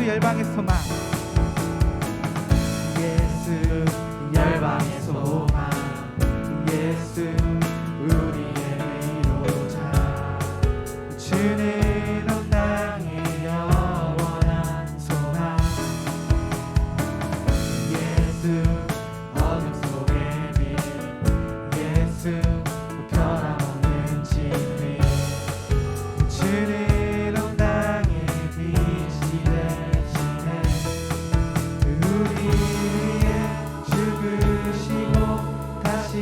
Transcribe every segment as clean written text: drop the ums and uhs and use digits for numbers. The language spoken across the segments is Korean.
예수 열방의 소망. 예수 열방의 소망. 예수 우리의 위로자. 주는 온 땅의 영원한 소망. 예수 어둠 속의 빛. 예수 변함없는 진리. 주는 온 땅의 빛이 되시네. 우리 위해 죽으시고 다시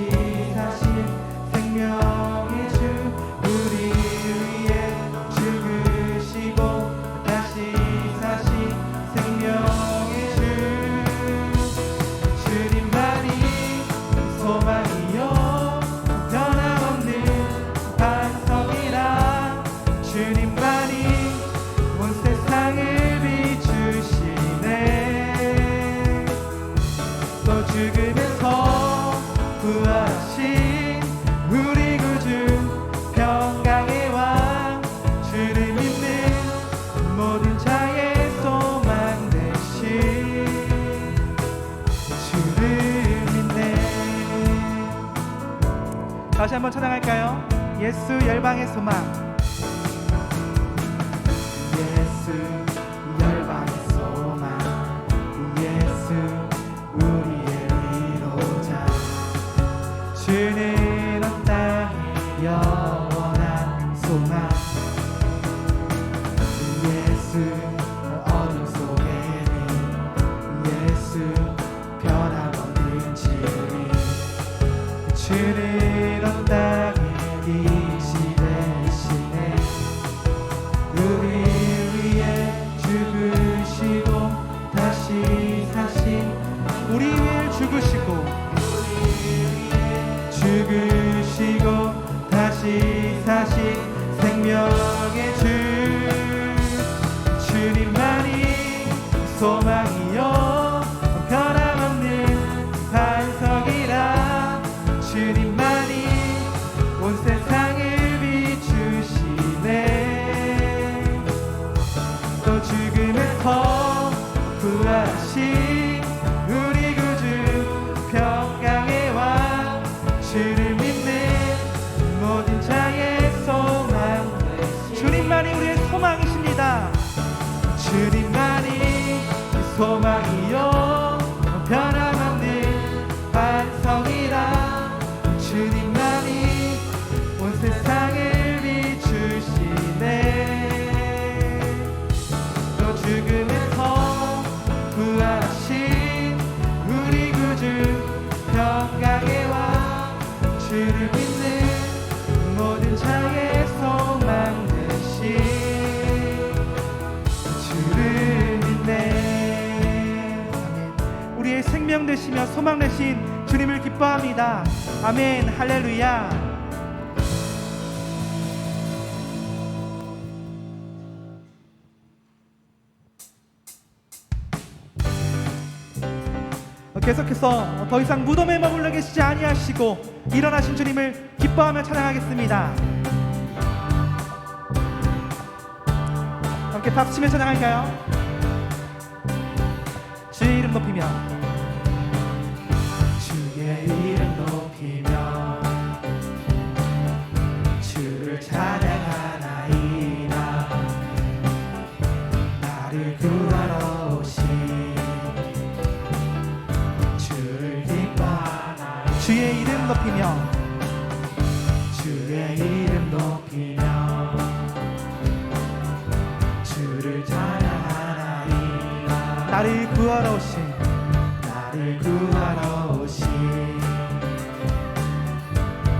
사신 생명의 주. 우리 위해 죽으시고 다시 사신 생명의 주. 주님만이 소망이요 변함없는 반석이라. 주님만이 온 세상을 비추시네. 또 죽음에서 부활하신 우리 구주 평강의 왕. 주를 믿는 모든 자의 소망 되신 주를 믿네. 다시 한번 찬양할까요? 예수 열방의 소망. 예수 열방의 소망. 예수 우리의 위로자. 주는 온 땅의 영원한 소망. 예수 어둠 속의 빛. 예수 변함없는 진리. 주는 온 땅의 빛이 되시네. 우리 위해 죽으시고 다시 사신. 우리 위해 죽으시고 죽으시고 다시 사신 생명의 주. 주님만이 소망이요 변함없는 반석이라. 주님만이 온 세상을 비추시네. 또 죽음에서 부활하신 우리 구주 평강의 왕. 주를 믿는 모든 자의 소망. 주님만이 우리의 소망이십니다. 주님만이 소망이요 변함없는 반석이라. 주님만이 온 세상을 비추시네. 또 죽음에서 부활하신 우리 구주 평강의 왕. 주를 믿는 모든 자의 소망 되신 주를 믿네. 아멘. 우리의 생명 되시며 소망 되신 주님을 기뻐합니다. 아멘. 할렐루야. 계속해서 더 이상 무덤에 머물러 계시지 아니하시고 일어나신 주님을 기뻐하며 찬양하겠습니다. 함께 박수치며 찬양할까요? 주의 이름 높이며. 주의 이름 높이며 주를 찬양하나이다. 나를 구하러 오신 주를 기뻐하나이다. 주의 이름 높이며. 주의 이름 높이며 주를 찬양하나이다. 나를 구하러 오신 나를 구하러 오신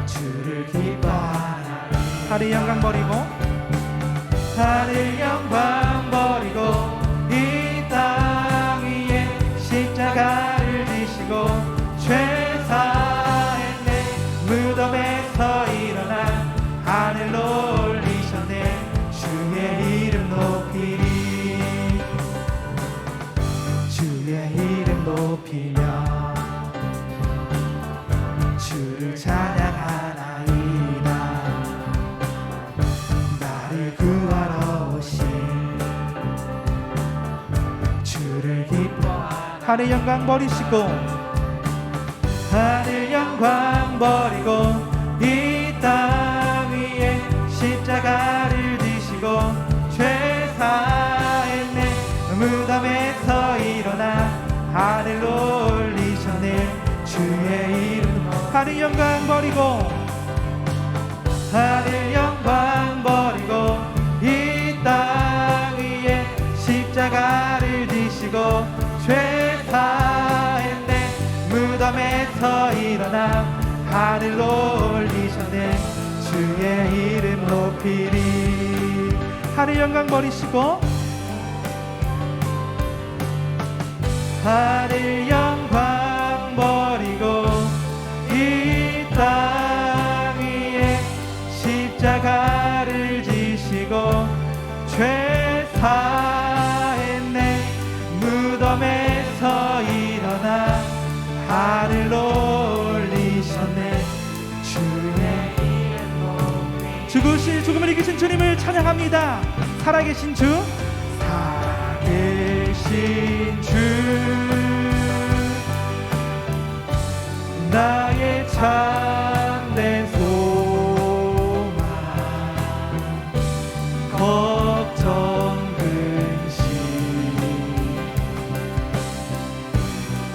주를 기뻐하나이다. 하늘 영광 버리고 하늘 영광 버리고 이 땅 위에 십자가를 지시고 죄 사했네. 무덤에서 일어나 하늘로 올리셨네. 주의 이름 높이리. 주의 이름 높이며 주를 찬양하나이다. 나를 구하러 오신 주를 기뻐하나이다. 하늘 영광 버리시고 하늘 영광 버리고 이 땅 위에 십자가를 지시고 죄사의 내 무덤에서 일어나 하늘로 올리셨네. 주의 이름으로 하늘 영광 버리고 하늘 영광 버리고 이 땅 위에 십자가를 지시고 죄사의 내 무덤에서 일어나 하늘로 올리셨네. 주의 이름 높이리. 하늘 영광 버리시고 하늘 영광 버리고 이 땅 위에 십자가를 지시고 죄사의 내 무덤에서 일어나 하늘로 올리셨네. 주의 이름 죽으실 죽음을 이기신 주님을 찬양합니다. 살아계신 주 살아계신 주 나의 참된 소망 걱정 근심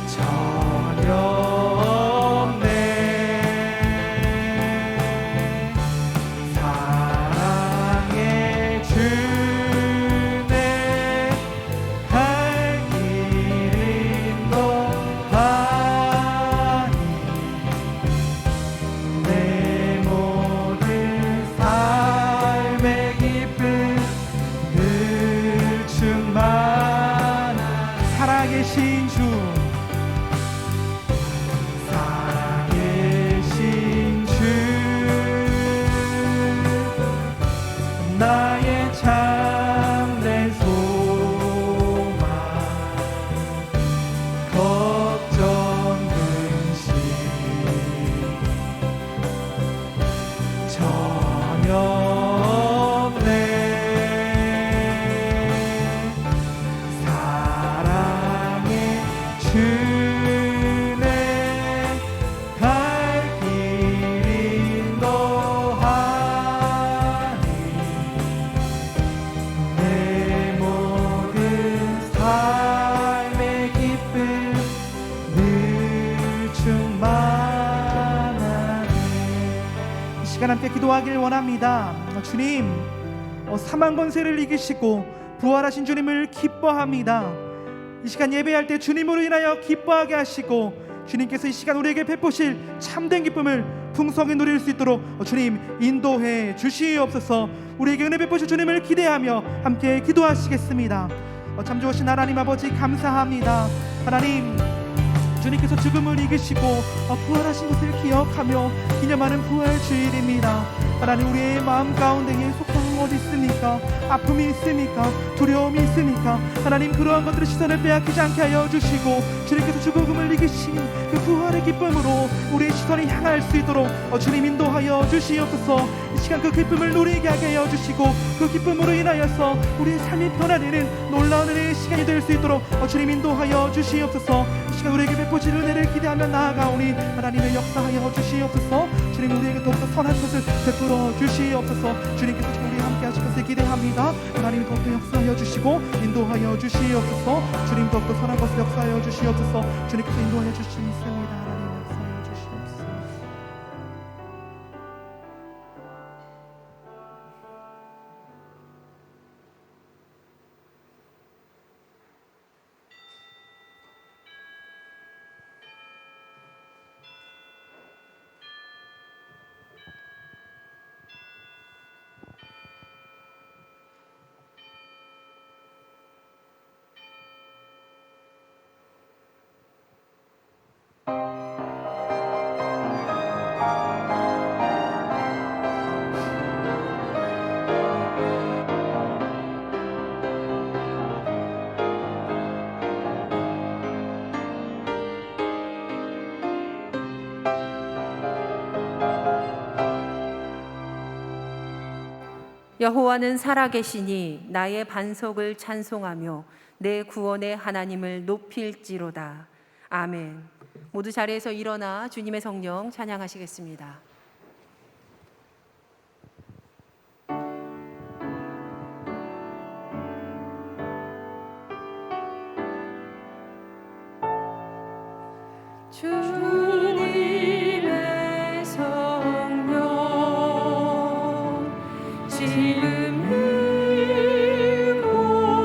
전혀 없네. 사랑의 주네 갈 길 인도하니 내 모든 삶의 기쁨 늘 충만한 살아계신 주 살아계신 주 나의 참된 소망 걱정 근심 전혀 없네. 사랑의 주네 갈 길 인도하니 내 모든 삶의 기쁨 늘 충만하네. 이 시간 함께 기도하길 원합니다. 주님, 사망 권세를 이기시고 부활하신 주님을 기뻐합니다. 이 시간 예배할 때 주님으로 인하여 기뻐하게 하시고 주님께서 이 시간 우리에게 베푸실 참된 기쁨을 풍성히 누릴 수 있도록 주님 인도해 주시옵소서. 우리에게 은혜 베푸실 주님을 기대하며 함께 기도하시겠습니다. 참 좋으신 하나님 아버지 감사합니다. 하나님, 주님께서 죽음을 이기시고 부활하신 것을 기억하며 기념하는 부활 주일입니다. 하나님, 우리의 마음 가운데에 속상함 어디 있습니까? 아픔이 있습니까? 두려움이 있습니까? 하나님, 그러한 것들을 시선을 빼앗기지 않게 하여 주시고 주님께서 죽음을 이기신 그 부활의 기쁨으로 우리의 시선이 향할 수 있도록 주님 인도하여 주시옵소서. 이 시간 그 기쁨을 누리게 하게 하여 주시고 그 기쁨으로 인하여서 우리의 삶이 변화되는 놀라운 은혜의 시간이 될 수 있도록 주님 인도하여 주시옵소서. 이 시간 우리에게 베푸실 은혜를 기대하며 나아가오니 하나님의 역사하여 주시옵소서. 주님, 우리에게 더욱더 선한 것을 베풀어 주시옵소서. 주님께서 우리 함께 하실 것을 기대합니다. 하나님, 더욱더 역사하여 주시고 인도하여 주시옵소서. 주님, 더욱더 선한 것을 역사하여 주시옵소서. 주님께서 인도하여 주시옵소서. 하나님, 역사하여 주시옵소서. 여호와는 살아계시니 나의 반석을 찬송하며 내 구원의 하나님을 높일지로다. 아멘. 모두 자리에서 일어나 주님의 성령 찬양하시겠습니다. 주님의 성령 지금 이곳에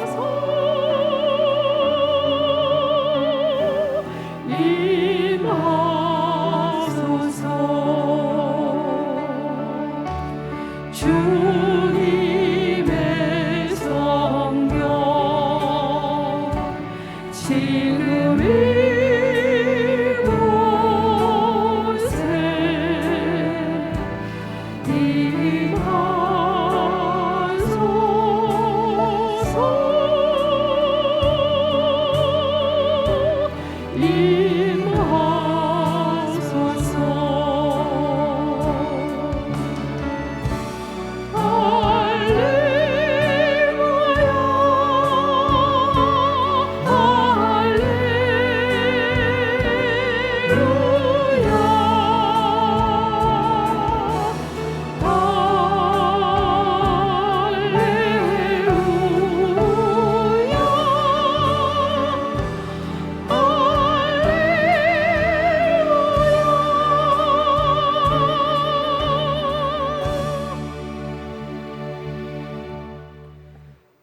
임하소서. 주님의 성령 지금 이곳에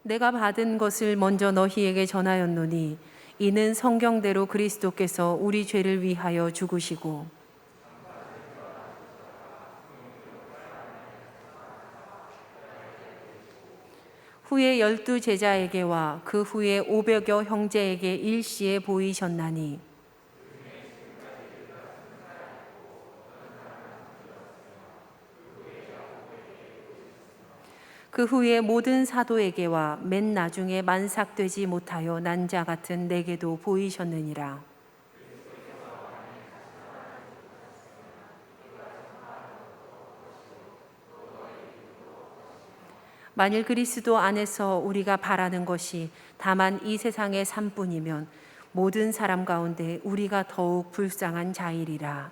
내가 받은 것을 먼저 너희에게 전하였노니 이는 성경대로 그리스도께서 우리 죄를 위하여 죽으시고 후에 12 제자에게와 그 후에 500여 형제에게 일시에 보이셨나니 그 후에 모든 사도에게와 맨 나중에 만삭되지 못하여 난 자 같은 내게도 보이셨느니라. 만일 그리스도 안에서 우리가 바라는 것이 다만 이 세상의 삶뿐이면 모든 사람 가운데 우리가 더욱 불쌍한 자이리라.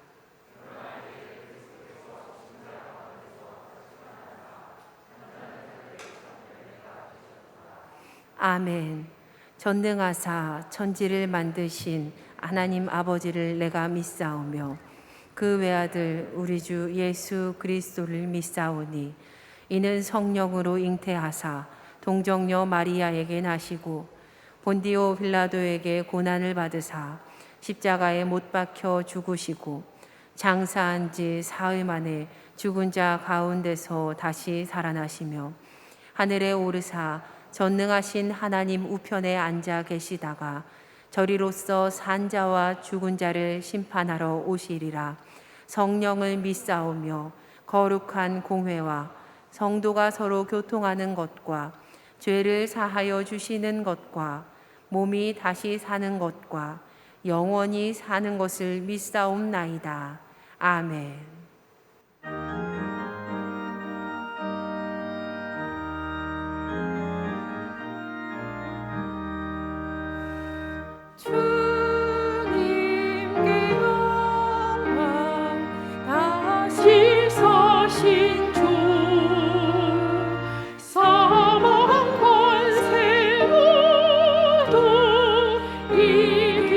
아멘. 전능하사 천지를 만드신 하나님 아버지를 내가 믿사오며 그 외아들 우리 주 예수 그리스도를 믿사오니 이는 성령으로 잉태하사 동정녀 마리아에게 나시고 본디오 빌라도에게 고난을 받으사 십자가에 못 박혀 죽으시고 장사한 지 사흘 만에 죽은 자 가운데서 다시 살아나시며 하늘에 오르사 전능하신 하나님 우편에 앉아 계시다가 저리로서 산 자와 죽은 자를 심판하러 오시리라. 성령을 믿사오며 거룩한 공회와 성도가 서로 교통하는 것과 죄를 사하여 주시는 것과 몸이 다시 사는 것과 영원히 사는 것을 믿사옵나이다. 아멘. 주님께 영광 다시 서신 주 사망 권세 모두 이기시었네.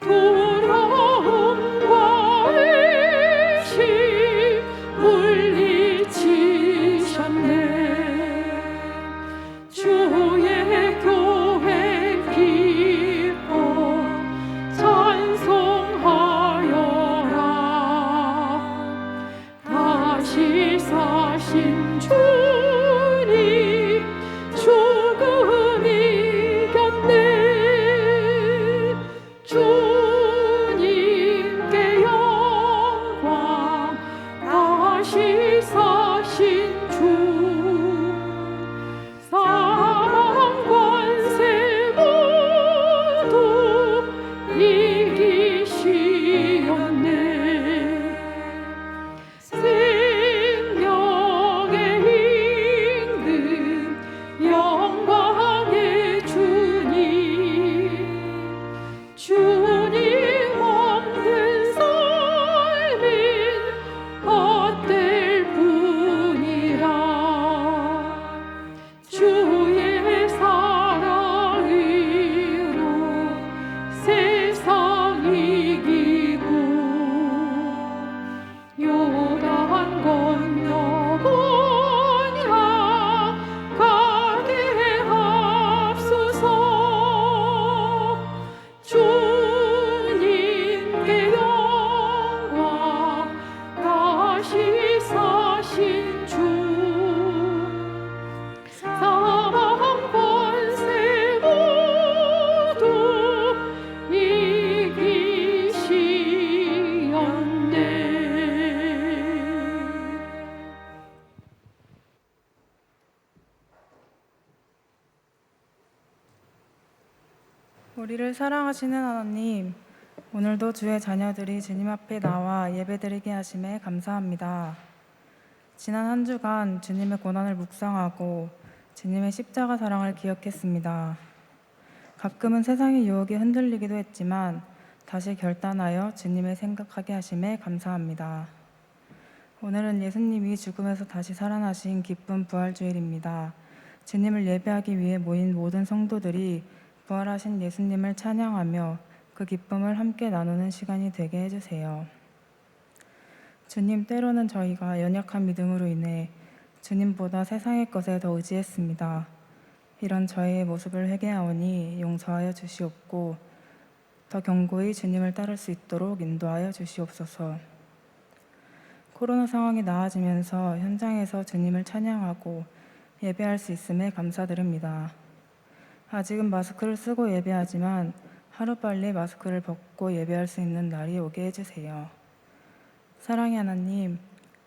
두려움과 의심 물리치셨네. 주의 교회 기뻐 찬송하여라. 다시 사신 주님 죽음 이겼네. 주님께 영광. 다시 사신 주 사망 권세 모두 이기시었네. 생명의 임금 영광의 주님 없는 삶은 헛될 뿐이라. 주의 사랑으로 세상 이기고 요단 건너본 가게 합소서. 주님께 영광. 다시 사신 주 사망 권세 모두 이기시었네. 우리를 사랑하시는 하나님, 오늘도 주의 자녀들이 주님 앞에 나와 예배드리게 하심에 감사합니다. 지난 한 주간 주님의 고난을 묵상하고 주님의 십자가 사랑을 기억했습니다. 가끔은 세상의 유혹에 흔들리기도 했지만 다시 결단하여 주님을 생각하게 하심에 감사합니다. 오늘은 예수님이 죽음에서 다시 살아나신 기쁜 부활주일입니다. 주님을 예배하기 위해 모인 모든 성도들이 부활하신 예수님을 찬양하며 그 기쁨을 함께 나누는 시간이 되게 해주세요. 주님, 때로는 저희가 연약한 믿음으로 인해 주님보다 세상의 것에 더 의지했습니다. 이런 저희의 모습을 회개하오니 용서하여 주시옵고 더 견고히 주님을 따를 수 있도록 인도하여 주시옵소서. 코로나 상황이 나아지면서 현장에서 주님을 찬양하고 예배할 수 있음에 감사드립니다. 아직은 마스크를 쓰고 예배하지만 하루빨리 마스크를 벗고 예배할 수 있는 날이 오게 해주세요. 사랑의 하나님,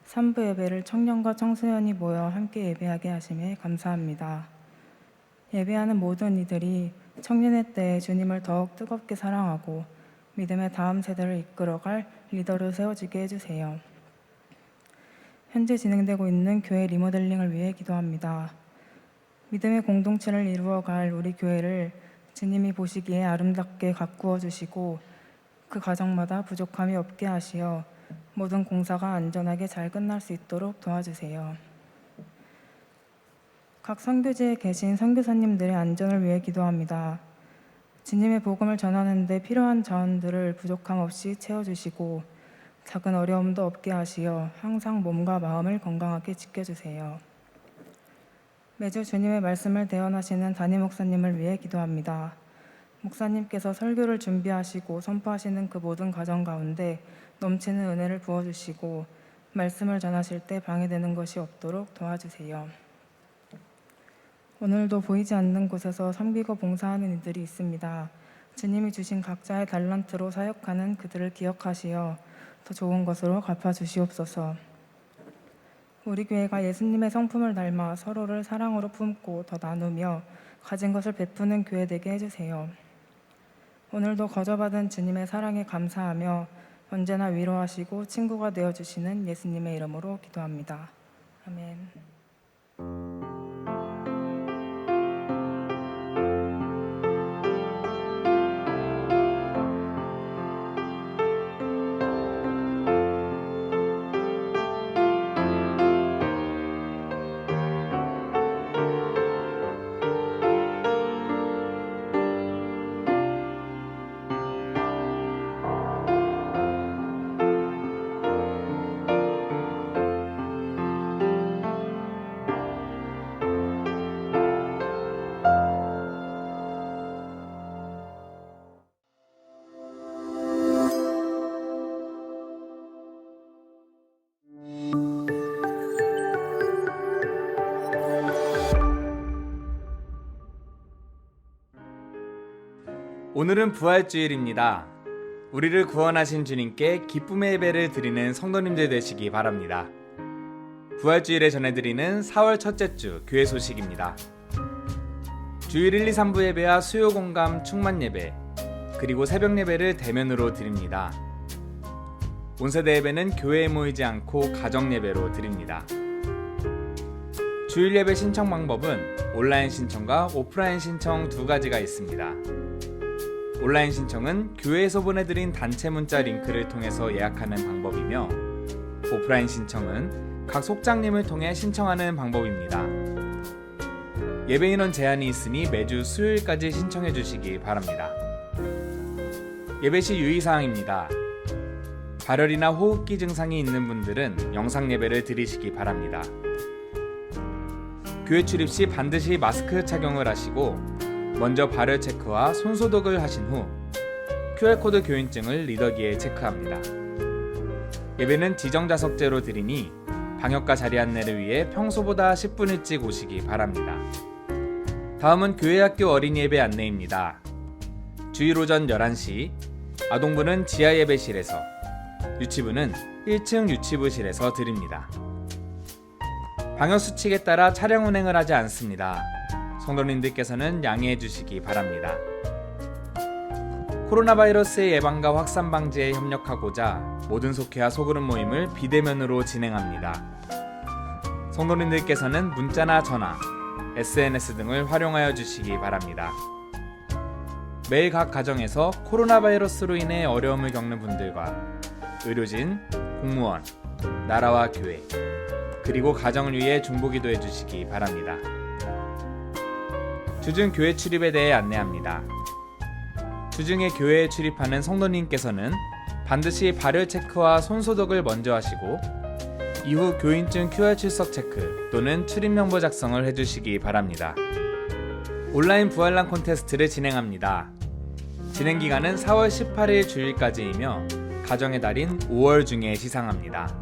3부 예배를 청년과 청소년이 모여 함께 예배하게 하심에 감사합니다. 예배하는 모든 이들이 청년의 때에 주님을 더욱 뜨겁게 사랑하고 믿음의 다음 세대를 이끌어갈 리더로 세워지게 해주세요. 현재 진행되고 있는 교회 리모델링을 위해 기도합니다. 믿음의 공동체를 이루어갈 우리 교회를 주님이 보시기에 아름답게 가꾸어 주시고 그 과정마다 부족함이 없게 하시어 모든 공사가 안전하게 잘 끝날 수 있도록 도와주세요. 각 선교지에 계신 선교사님들의 안전을 위해 기도합니다. 주님의 복음을 전하는 데 필요한 자원들을 부족함 없이 채워주시고 작은 어려움도 없게 하시어 항상 몸과 마음을 건강하게 지켜주세요. 매주 주님의 말씀을 대언하시는 담임 목사님을 위해 기도합니다. 목사님께서 설교를 준비하시고 선포하시는 그 모든 과정 가운데 넘치는 은혜를 부어주시고 말씀을 전하실 때 방해되는 것이 없도록 도와주세요. 오늘도 보이지 않는 곳에서 섬기고 봉사하는 이들이 있습니다. 주님이 주신 각자의 달란트로 사역하는 그들을 기억하시어 더 좋은 것으로 갚아주시옵소서. 우리 교회가 예수님의 성품을 닮아 서로를 사랑으로 품고 더 나누며 가진 것을 베푸는 교회 되게 해주세요. 오늘도 거저받은 주님의 사랑에 감사하며 언제나 위로하시고 친구가 되어주시는 예수님의 이름으로 기도합니다. 아멘. 오늘은 부활주일입니다. 우리를 구원하신 주님께 기쁨의 예배를 드리는 성도님들 되시기 바랍니다. 부활주일에 전해드리는 4월 첫째 주 교회 소식입니다. 주일 1, 2, 3부 예배와 수요 공감 충만 예배, 그리고 새벽 예배를 대면으로 드립니다. 온세대 예배는 교회에 모이지 않고 가정 예배로 드립니다. 주일 예배 신청 방법은 온라인 신청과 오프라인 신청 두 가지가 있습니다. 온라인 신청은 교회에서 보내드린 단체 문자 링크를 통해서 예약하는 방법이며, 오프라인 신청은 각 속장님을 통해 신청하는 방법입니다. 예배 인원 제한이 있으니 매주 수요일까지 신청해 주시기 바랍니다. 예배 시 유의사항입니다. 발열이나 호흡기 증상이 있는 분들은 영상 예배를 드리시기 바랍니다. 교회 출입 시 반드시 마스크 착용을 하시고 먼저 발열 체크와 손소독을 하신 후 QR코드 교인증을 리더기에 체크합니다. 예배는 지정좌석제로 드리니 방역과 자리 안내를 위해 평소보다 10분 일찍 오시기 바랍니다. 다음은 교회학교 어린이 예배 안내입니다. 주일 오전 11시, 아동부는 지하 예배실에서, 유치부는 1층 유치부실에서 드립니다. 방역수칙에 따라 차량 운행을 하지 않습니다. 성도님들께서는 양해해 주시기 바랍니다. 코로나 바이러스의 예방과 확산 방지에 협력하고자 모든 속회와 소그룹 모임을 비대면으로 진행합니다. 성도님들께서는 문자나 전화, SNS 등을 활용하여 주시기 바랍니다. 매일 각 가정에서 코로나 바이러스로 인해 어려움을 겪는 분들과 의료진, 공무원, 나라와 교회, 그리고 가정을 위해 중보기도해 주시기 바랍니다. 주중 교회 출입에 대해 안내합니다. 주중에 교회에 출입하는 성도님께서는 반드시 발열 체크와 손소독을 먼저 하시고 이후 교인증 QR 출석 체크 또는 출입 명부 작성을 해주시기 바랍니다. 온라인 부활란 콘테스트를 진행합니다. 진행 기간은 4월 18일 주일까지이며 가정의 달인 5월 중에 시상합니다.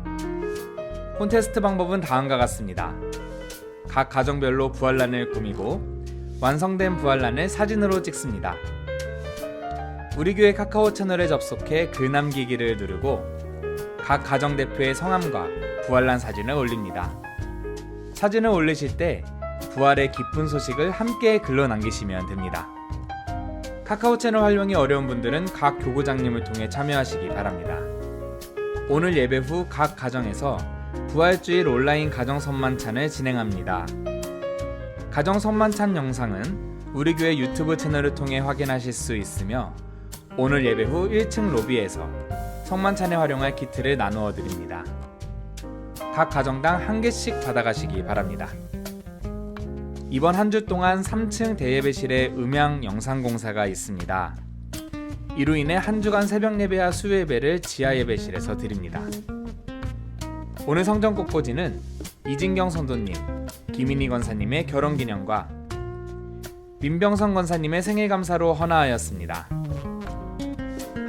콘테스트 방법은 다음과 같습니다. 각 가정별로 부활란을 꾸미고 완성된 부활란을 사진으로 찍습니다. 우리 교회 카카오 채널에 접속해 글 남기기를 누르고 각 가정 대표의 성함과 부활란 사진을 올립니다. 사진을 올리실 때 부활의 기쁜 소식을 함께 글로 남기시면 됩니다. 카카오 채널 활용이 어려운 분들은 각 교구장님을 통해 참여하시기 바랍니다. 오늘 예배 후 각 가정에서 부활주일 온라인 가정 선만찬을 진행합니다. 가정 선만찬 영상은 우리 교회 유튜브 채널을 통해 확인하실 수 있으며 오늘 예배 후 1층 로비에서 성만찬에 활용할 키트를 나누어 드립니다. 각 가정당 한 개씩 받아가시기 바랍니다. 이번 한 주 동안 3층 대예배실에 음향 영상 공사가 있습니다. 이로 인해 한 주간 새벽 예배와 수요 예배를 지하 예배실에서 드립니다. 오늘 성전 꽃꽂이는 이진경 선도님, 김인희 권사님의 결혼기념과 민병선 권사님의 생일감사로 헌화하였습니다.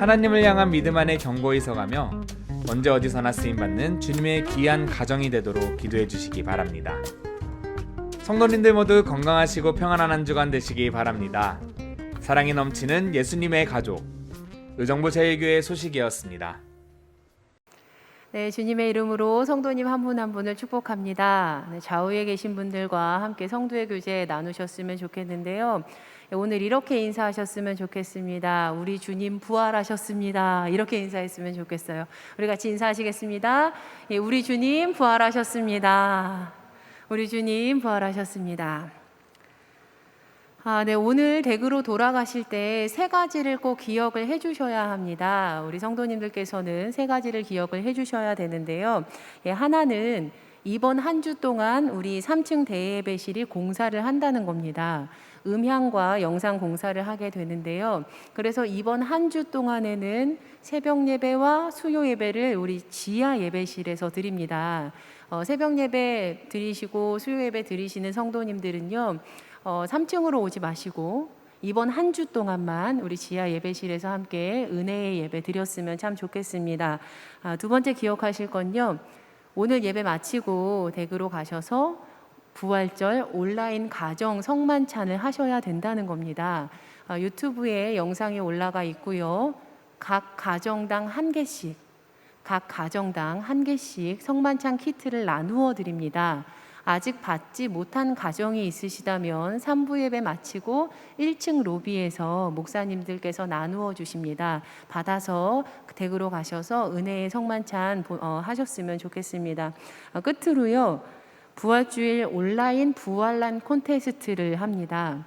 하나님을 향한 믿음 안에 견고히 서가며 언제 어디서나 쓰임받는 주님의 귀한 가정이 되도록 기도해 주시기 바랍니다. 성도님들 모두 건강하시고 평안한 한 주간 되시기 바랍니다. 사랑이 넘치는 예수님의 가족, 의정부 제1교회 소식이었습니다. 네, 주님의 이름으로 성도님 한 분 한 분을 축복합니다. 네, 좌우에 계신 분들과 함께 성도의 교제 나누셨으면 좋겠는데요. 오늘 이렇게 인사하셨으면 좋겠습니다. 우리 주님 부활하셨습니다. 이렇게 인사했으면 좋겠어요. 우리 같이 인사하시겠습니다. 예, 우리 주님 부활하셨습니다. 우리 주님 부활하셨습니다. 네, 오늘 댁으로 돌아가실 때 세 가지를 꼭 기억을 해주셔야 합니다. 우리 성도님들께서는 세 가지를 기억을 해주셔야 되는데요. 예, 하나는 이번 한 주 동안 우리 3층 대예배실이 공사를 한다는 겁니다. 음향과 영상 공사를 하게 되는데요. 그래서 이번 한 주 동안에는 새벽 예배와 수요 예배를 우리 지하 예배실에서 드립니다. 새벽 예배 드리시고 수요 예배 드리시는 성도님들은요, 3층으로 오지 마시고 이번 한 주 동안만 우리 지하 예배실에서 함께 은혜의 예배 드렸으면 참 좋겠습니다. 두 번째 기억하실 건요, 오늘 예배 마치고 댁으로 가셔서 부활절 온라인 가정 성만찬을 하셔야 된다는 겁니다. 유튜브에 영상이 올라가 있고요. 각 가정당 한 개씩 성만찬 키트를 나누어 드립니다. 아직 받지 못한 가정이 있으시다면 3부 예배 마치고 1층 로비에서 목사님들께서 나누어 주십니다. 받아서 댁으로 가셔서 은혜의 성만찬 하셨으면 좋겠습니다. 끝으로요. 부활주일 온라인 부활란 콘테스트를 합니다.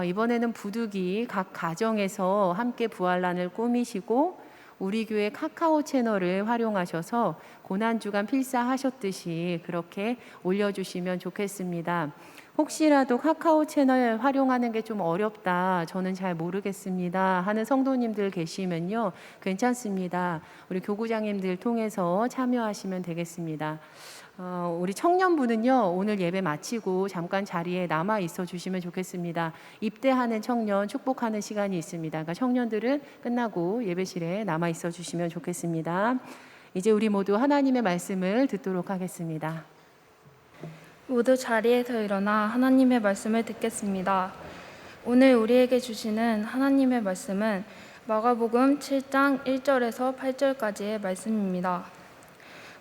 이번에는 부득이 각 가정에서 함께 부활란을 꾸미시고 우리 교회 카카오 채널을 활용하셔서 고난주간 필사하셨듯이 그렇게 올려주시면 좋겠습니다. 혹시라도 카카오 채널 활용하는 게 좀 어렵다, 저는 잘 모르겠습니다 하는 성도님들 계시면요, 괜찮습니다. 우리 교구장님들 통해서 참여하시면 되겠습니다. 우리 청년부는요, 오늘 예배 마치고 잠깐 자리에 남아 있어 주시면 좋겠습니다. 입대하는 청년 축복하는 시간이 있습니다. 그러니까 청년들은 끝나고 예배실에 남아 있어 주시면 좋겠습니다. 이제 우리 모두 하나님의 말씀을 듣도록 하겠습니다. 모두 자리에서 일어나 하나님의 말씀을 듣겠습니다. 오늘 우리에게 주시는 하나님의 말씀은 마가복음 7장 1절에서 8절까지의 말씀입니다.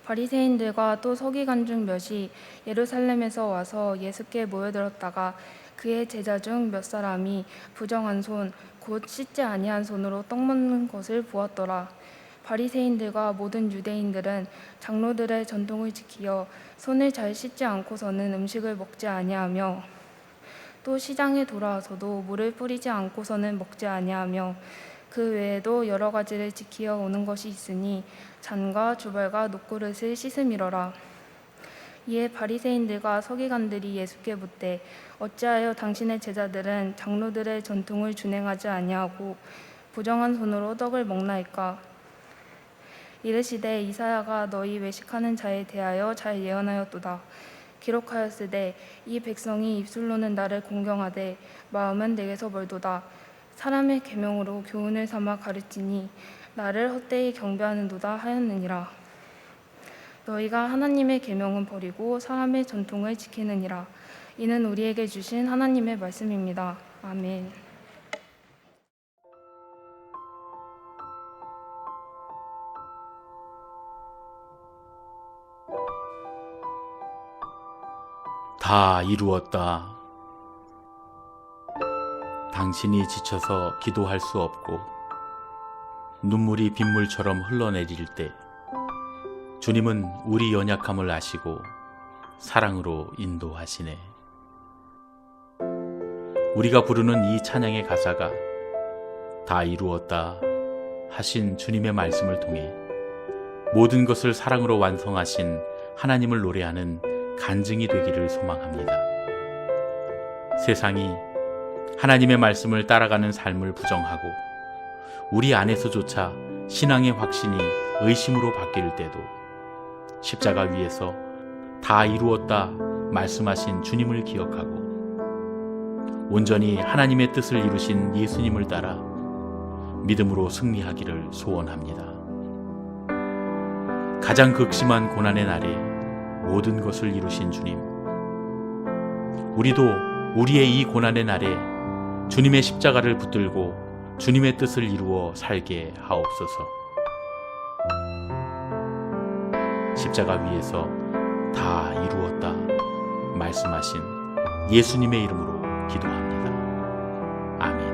바리새인들과 또 서기관 중 몇이 예루살렘에서 와서 예수께 모여들었다가 그의 제자 중 몇 사람이 부정한 손, 곧 씻지 아니한 손으로 떡 먹는 것을 보았더라. 바리새인들과 모든 유대인들은 장로들의 전통을 지키어 손을 잘 씻지 않고서는 음식을 먹지 아니하며 또 시장에 돌아와서도 물을 뿌리지 않고서는 먹지 아니하며 그 외에도 여러 가지를 지키어 오는 것이 있으니 잔과 주발과 녹그릇을 씻음이러라. 이에 바리새인들과 서기관들이 예수께 묻되 어찌하여 당신의 제자들은 장로들의 전통을 준행하지 아니하고 부정한 손으로 떡을 먹나이까? 이르시되 이사야가 너희 외식하는 자에 대하여 잘 예언하였도다. 기록하였으되 이 백성이 입술로는 나를 공경하되 마음은 내게서 멀도다. 사람의 계명으로 교훈을 삼아 가르치니 나를 헛되이 경배하는도다 하였느니라. 너희가 하나님의 계명은 버리고 사람의 전통을 지키느니라. 이는 우리에게 주신 하나님의 말씀입니다. 아멘. 다 이루었다. 당신이 지쳐서 기도할 수 없고 눈물이 빗물처럼 흘러내릴 때 주님은 우리 연약함을 아시고 사랑으로 인도하시네. 우리가 부르는 이 찬양의 가사가 다 이루었다 하신 주님의 말씀을 통해 모든 것을 사랑으로 완성하신 하나님을 노래하는 간증이 되기를 소망합니다. 세상이 하나님의 말씀을 따라가는 삶을 부정하고 우리 안에서조차 신앙의 확신이 의심으로 바뀔 때도 십자가 위에서 다 이루었다 말씀하신 주님을 기억하고 온전히 하나님의 뜻을 이루신 예수님을 따라 믿음으로 승리하기를 소원합니다. 가장 극심한 고난의 날에 모든 것을 이루신 주님, 우리도 우리의 이 고난의 날에 주님의 십자가를 붙들고 주님의 뜻을 이루어 살게 하옵소서. 십자가 위에서 다 이루었다 말씀하신 예수님의 이름으로 기도합니다. 아멘.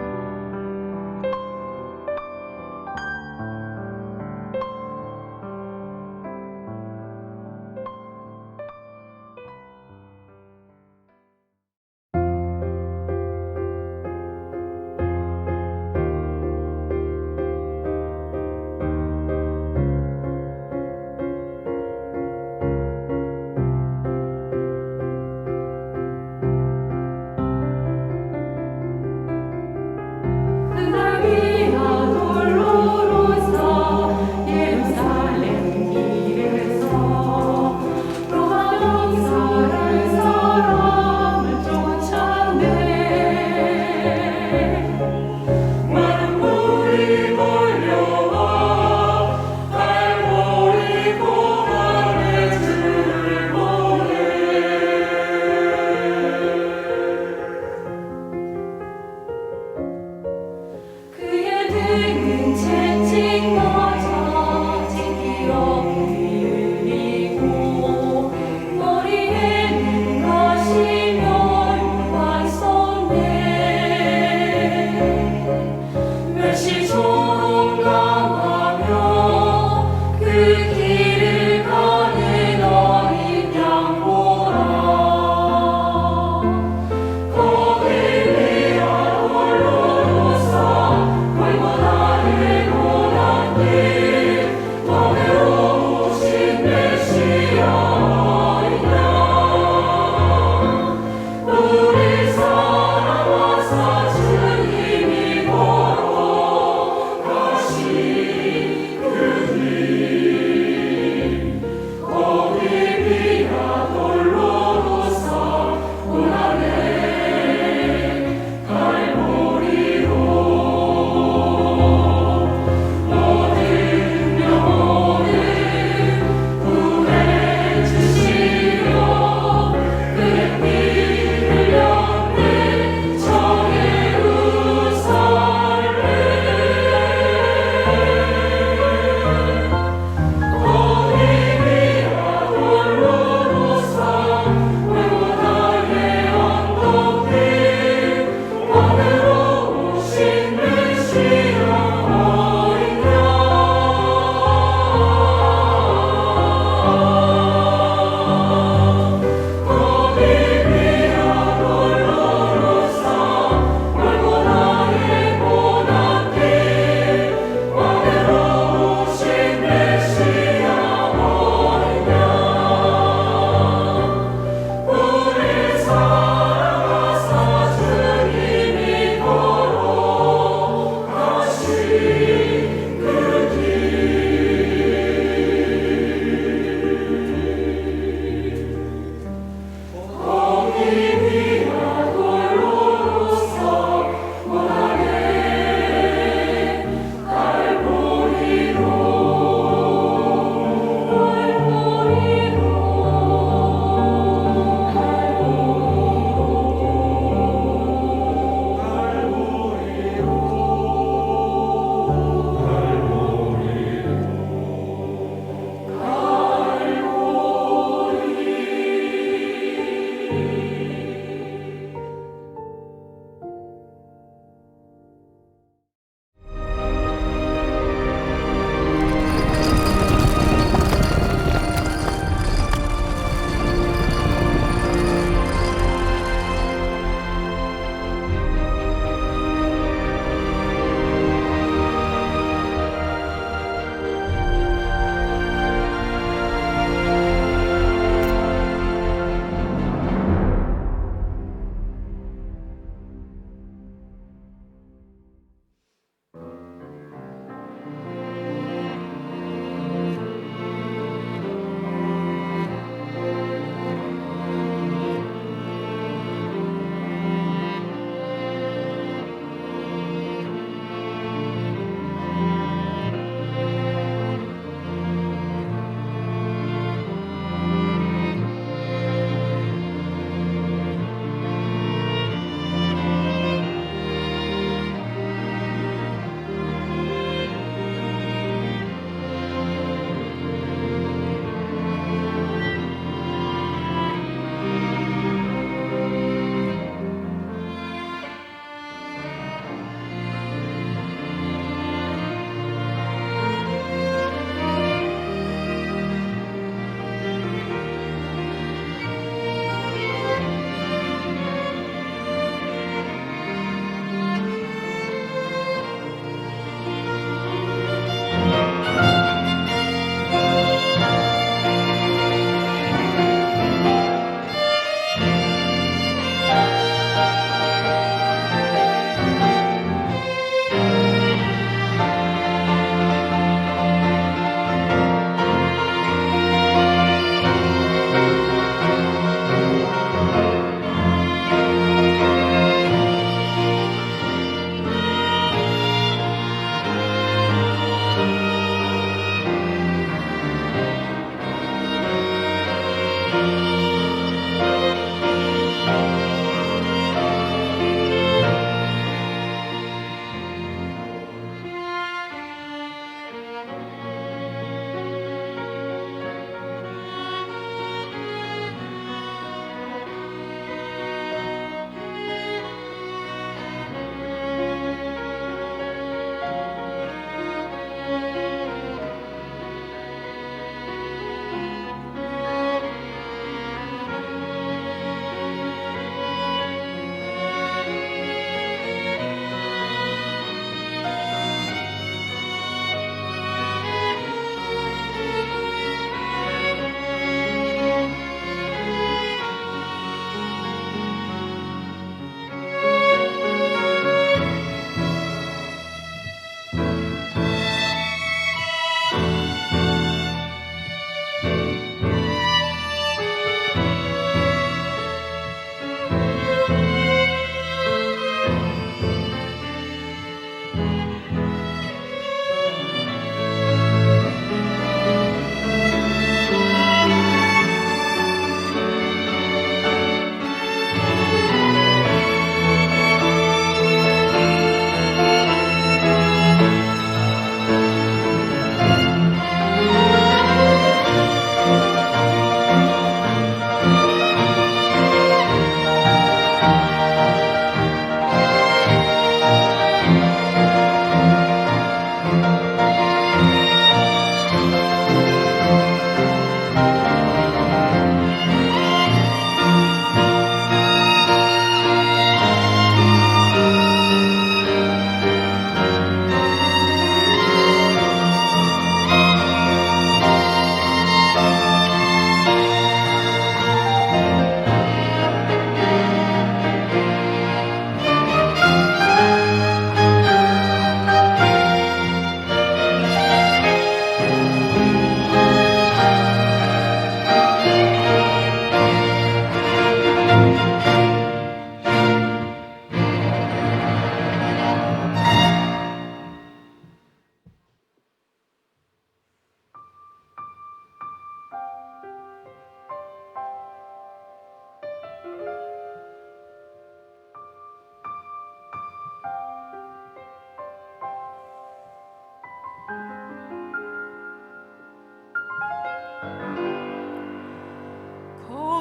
등은 채찍 맞아 기억이 흘리고 머리에는 가시면 완성네 멸시처럼 강하며 그 길을 가는 어린 양 보라 거기 위한 홀로로서 골고다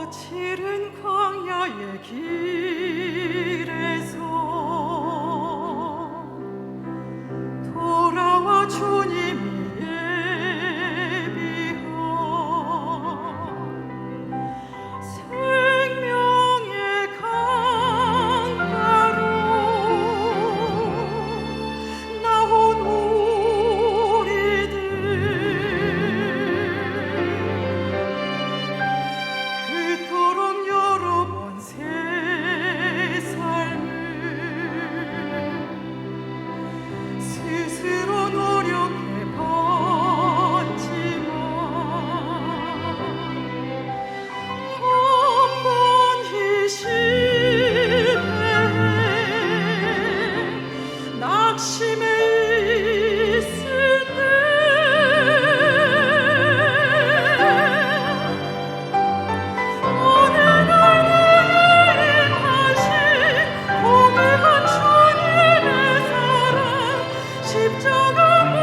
거칠은 광야의 길에서 돌아와 주님이 예비한 생명의 강가로 나온 우리들 그토록 여러 번 새 삶을 스스로 노력해 봤지만 한 번이 실패해 낙심해 있을 때 어느 날 내게 임하신 고백한 주님의 사랑 십자가 못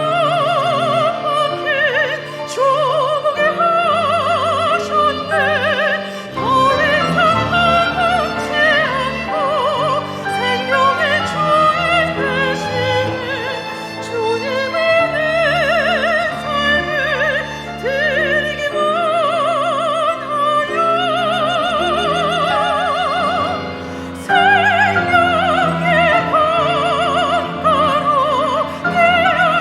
박힌 주보게 하셨네 더 이상 방황치 않고 생명의 주인 되시는 주님의 내 삶을 드리기 원하여 생명의 강가로 깨어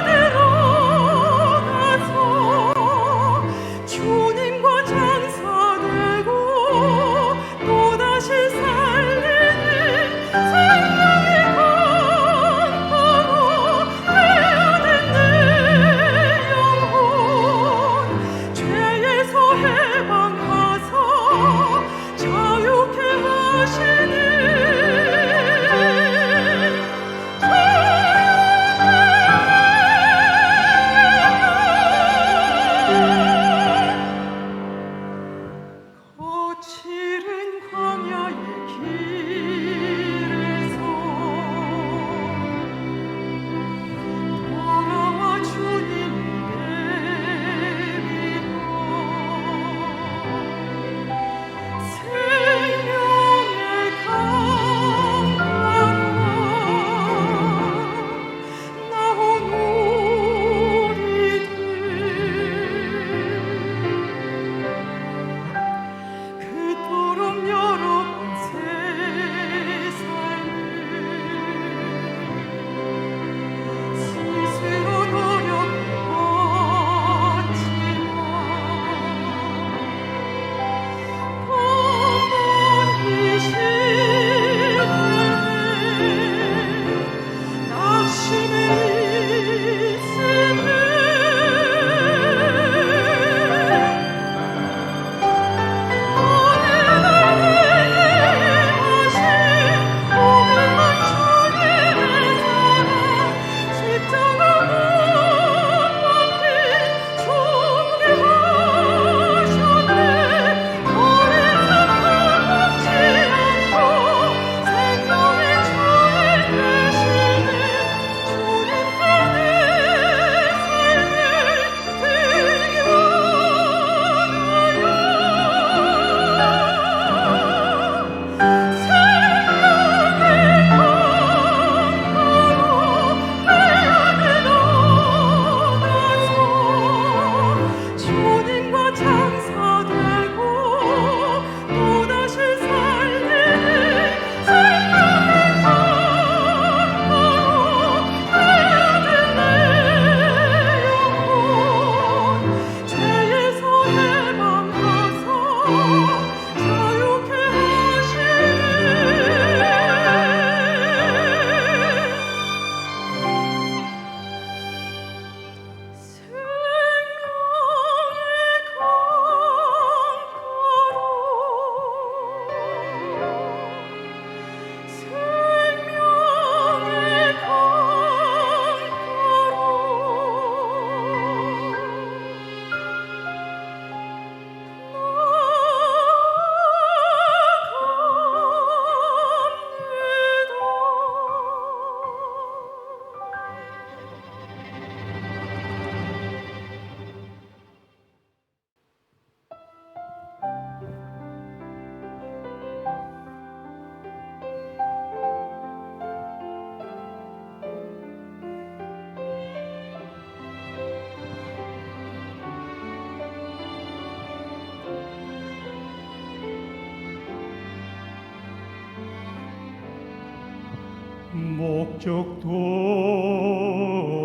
목적도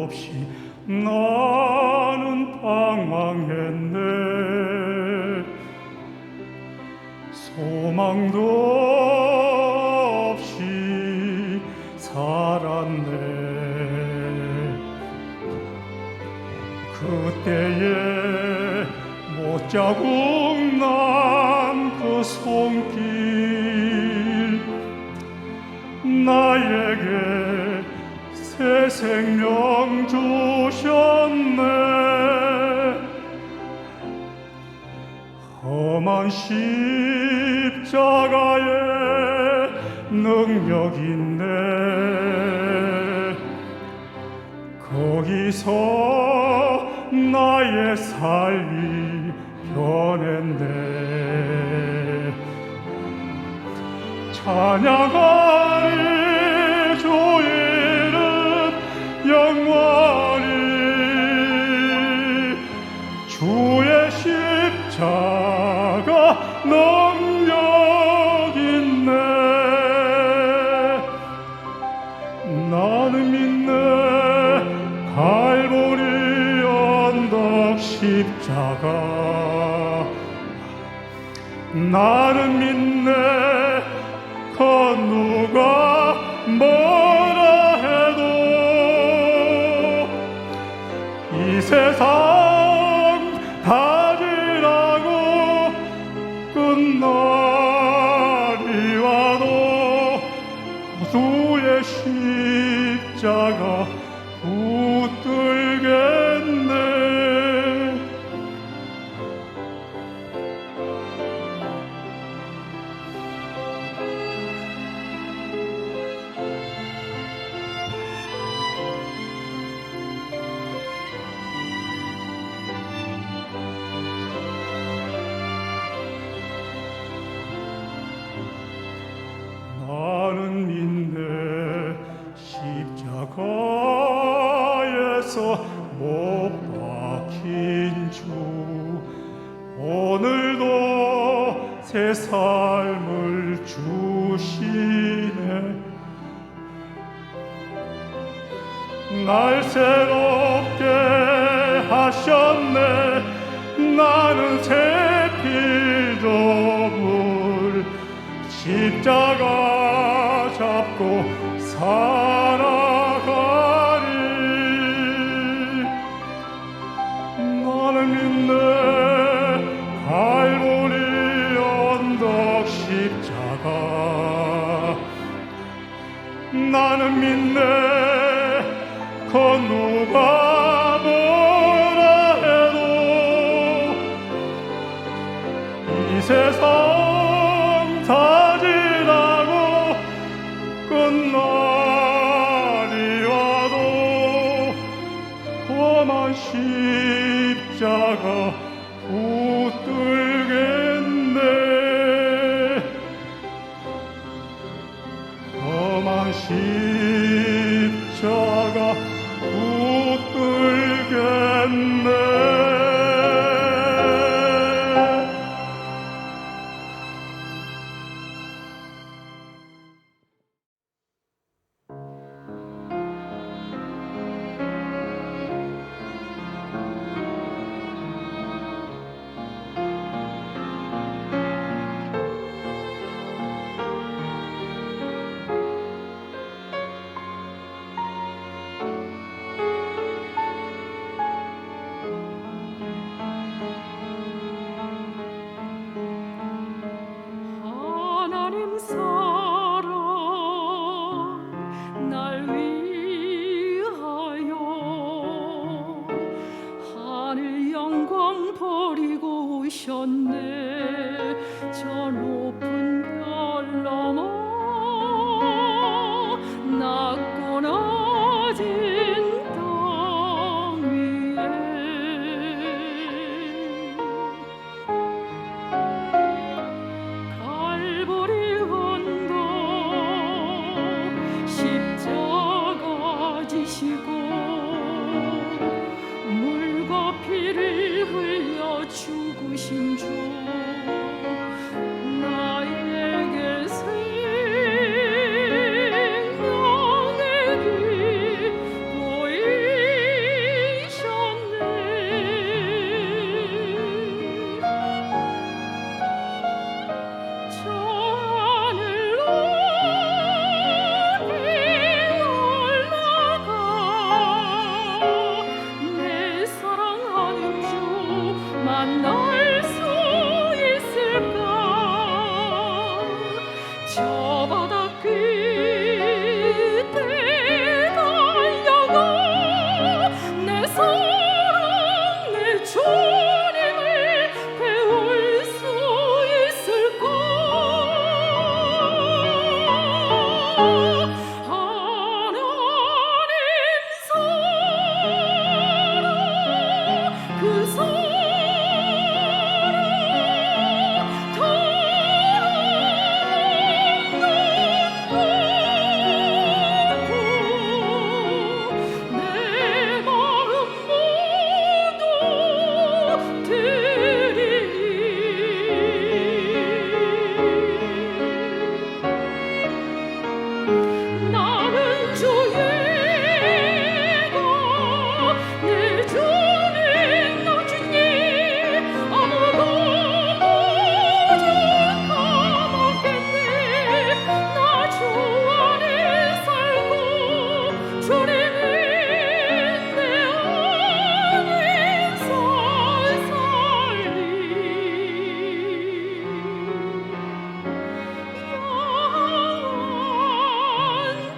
없이 나는 방황했네. 소망도 없이 살았네. 그때에 못자국 난 그 손길 나에게 새 생명 주셨네. 험한 십자가에 능력 있네. 거기서 나의 삶이 변했네. 찬양하리 주 이름 영원히. 주의 십자가 능력 있네. 나는 믿네. 갈보리 언덕 십자가. 나는 믿네. 그 누가 뭐라 해도 이 세상 다지라고 끝날이 와도 주의 십자가 붙들겠네. 나는 믿네. 십자가에서 못 박힌 주 오늘도 새 삶을 주시네. 날 새롭게 하셨네. 나는 새 피조물 십자가 잡고 살아가리. 나는 믿네. 갈보리 언덕 십자가. 나는 믿네. 그 누가 뭐라 해도 이 세상 다지라고 끝날이 와도 험한 십자가 붙들겠네. 험한 십자가 붙들겠네. 하나님 사랑 날 위하여 하늘 영광 버리고 오셨네. 저 높은 별 넘어 낮고 낮은 땅 위에 갈보리 언덕 십자가 지시고 물과 피를 흘려 죽으신 주 나의 만날 수 있을까? 저 바다 끝에 달려가 내 사랑 내 주님을 배울 수 있을까? 하나님 사랑 그 사랑 내 마음 모두 드리리. 나는 주의 내 주님 나 주님 아무도 부족함없겠네. 나 주 안에 살고 주님이 내 안에서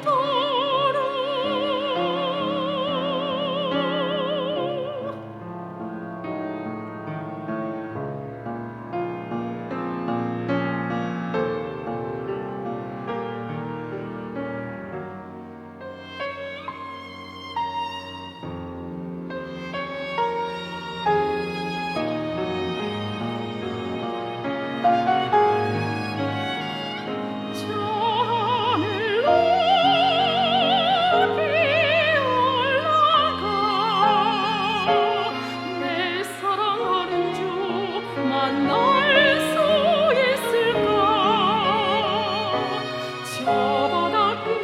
영원토록. 저 하늘 높이 올라가 내 사랑하는 주 만날 수 있을까? 저 바다 끝에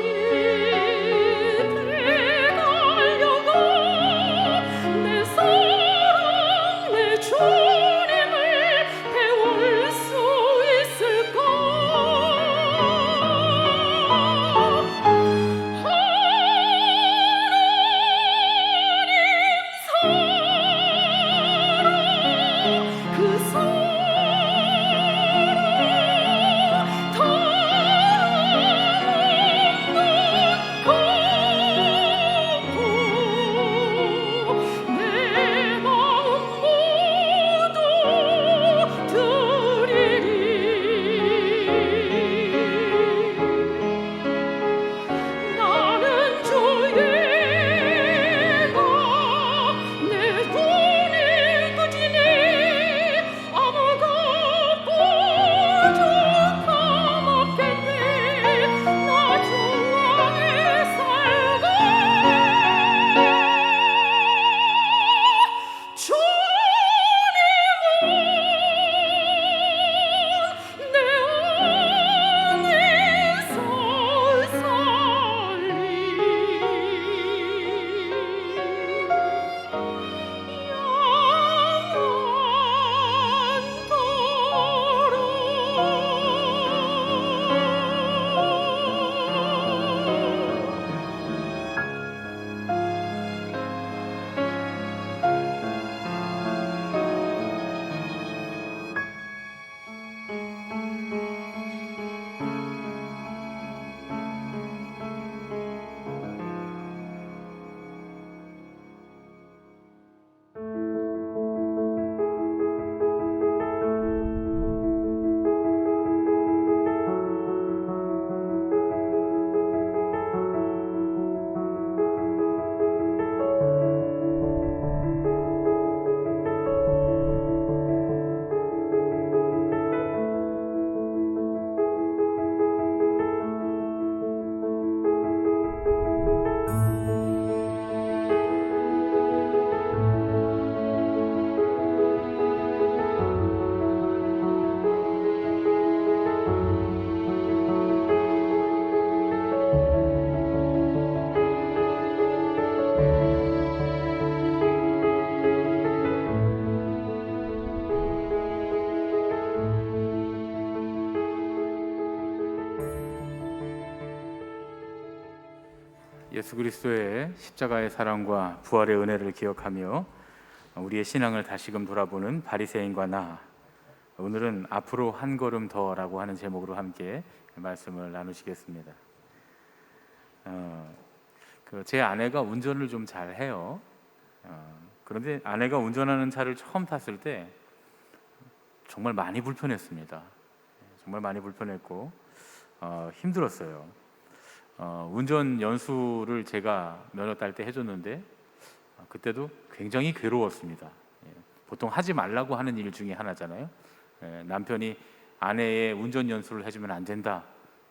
달려가 내 사랑 내 주님을 배울 수 있을까? 하나님 사랑 그 사랑 내 마음 모두 드리리. 나는 주의 내 손을 꾸지니 아무도 부족함없겠네. 나 주 안에 살고 주님은 내 안에서 영원토록. 예수 그리스도의 십자가의 사랑과 부활의 은혜를 기억하며 우리의 신앙을 다시금 돌아보는 바리새인과 나. 오늘은 앞으로 한 걸음 더라고 하는 제목으로 함께 말씀을 나누시겠습니다. 제 아내가 운전을 좀 잘해요. 그런데 아내가 운전하는 차를 처음 탔을 때 정말 많이 불편했습니다. 정말 많이 불편했고 힘들었어요. 운전 연수를 제가 면허 딸 때 해줬는데 그때도 굉장히 괴로웠습니다. 보통 하지 말라고 하는 일 중에 하나잖아요. 남편이 아내의 운전 연수를 해주면 안 된다.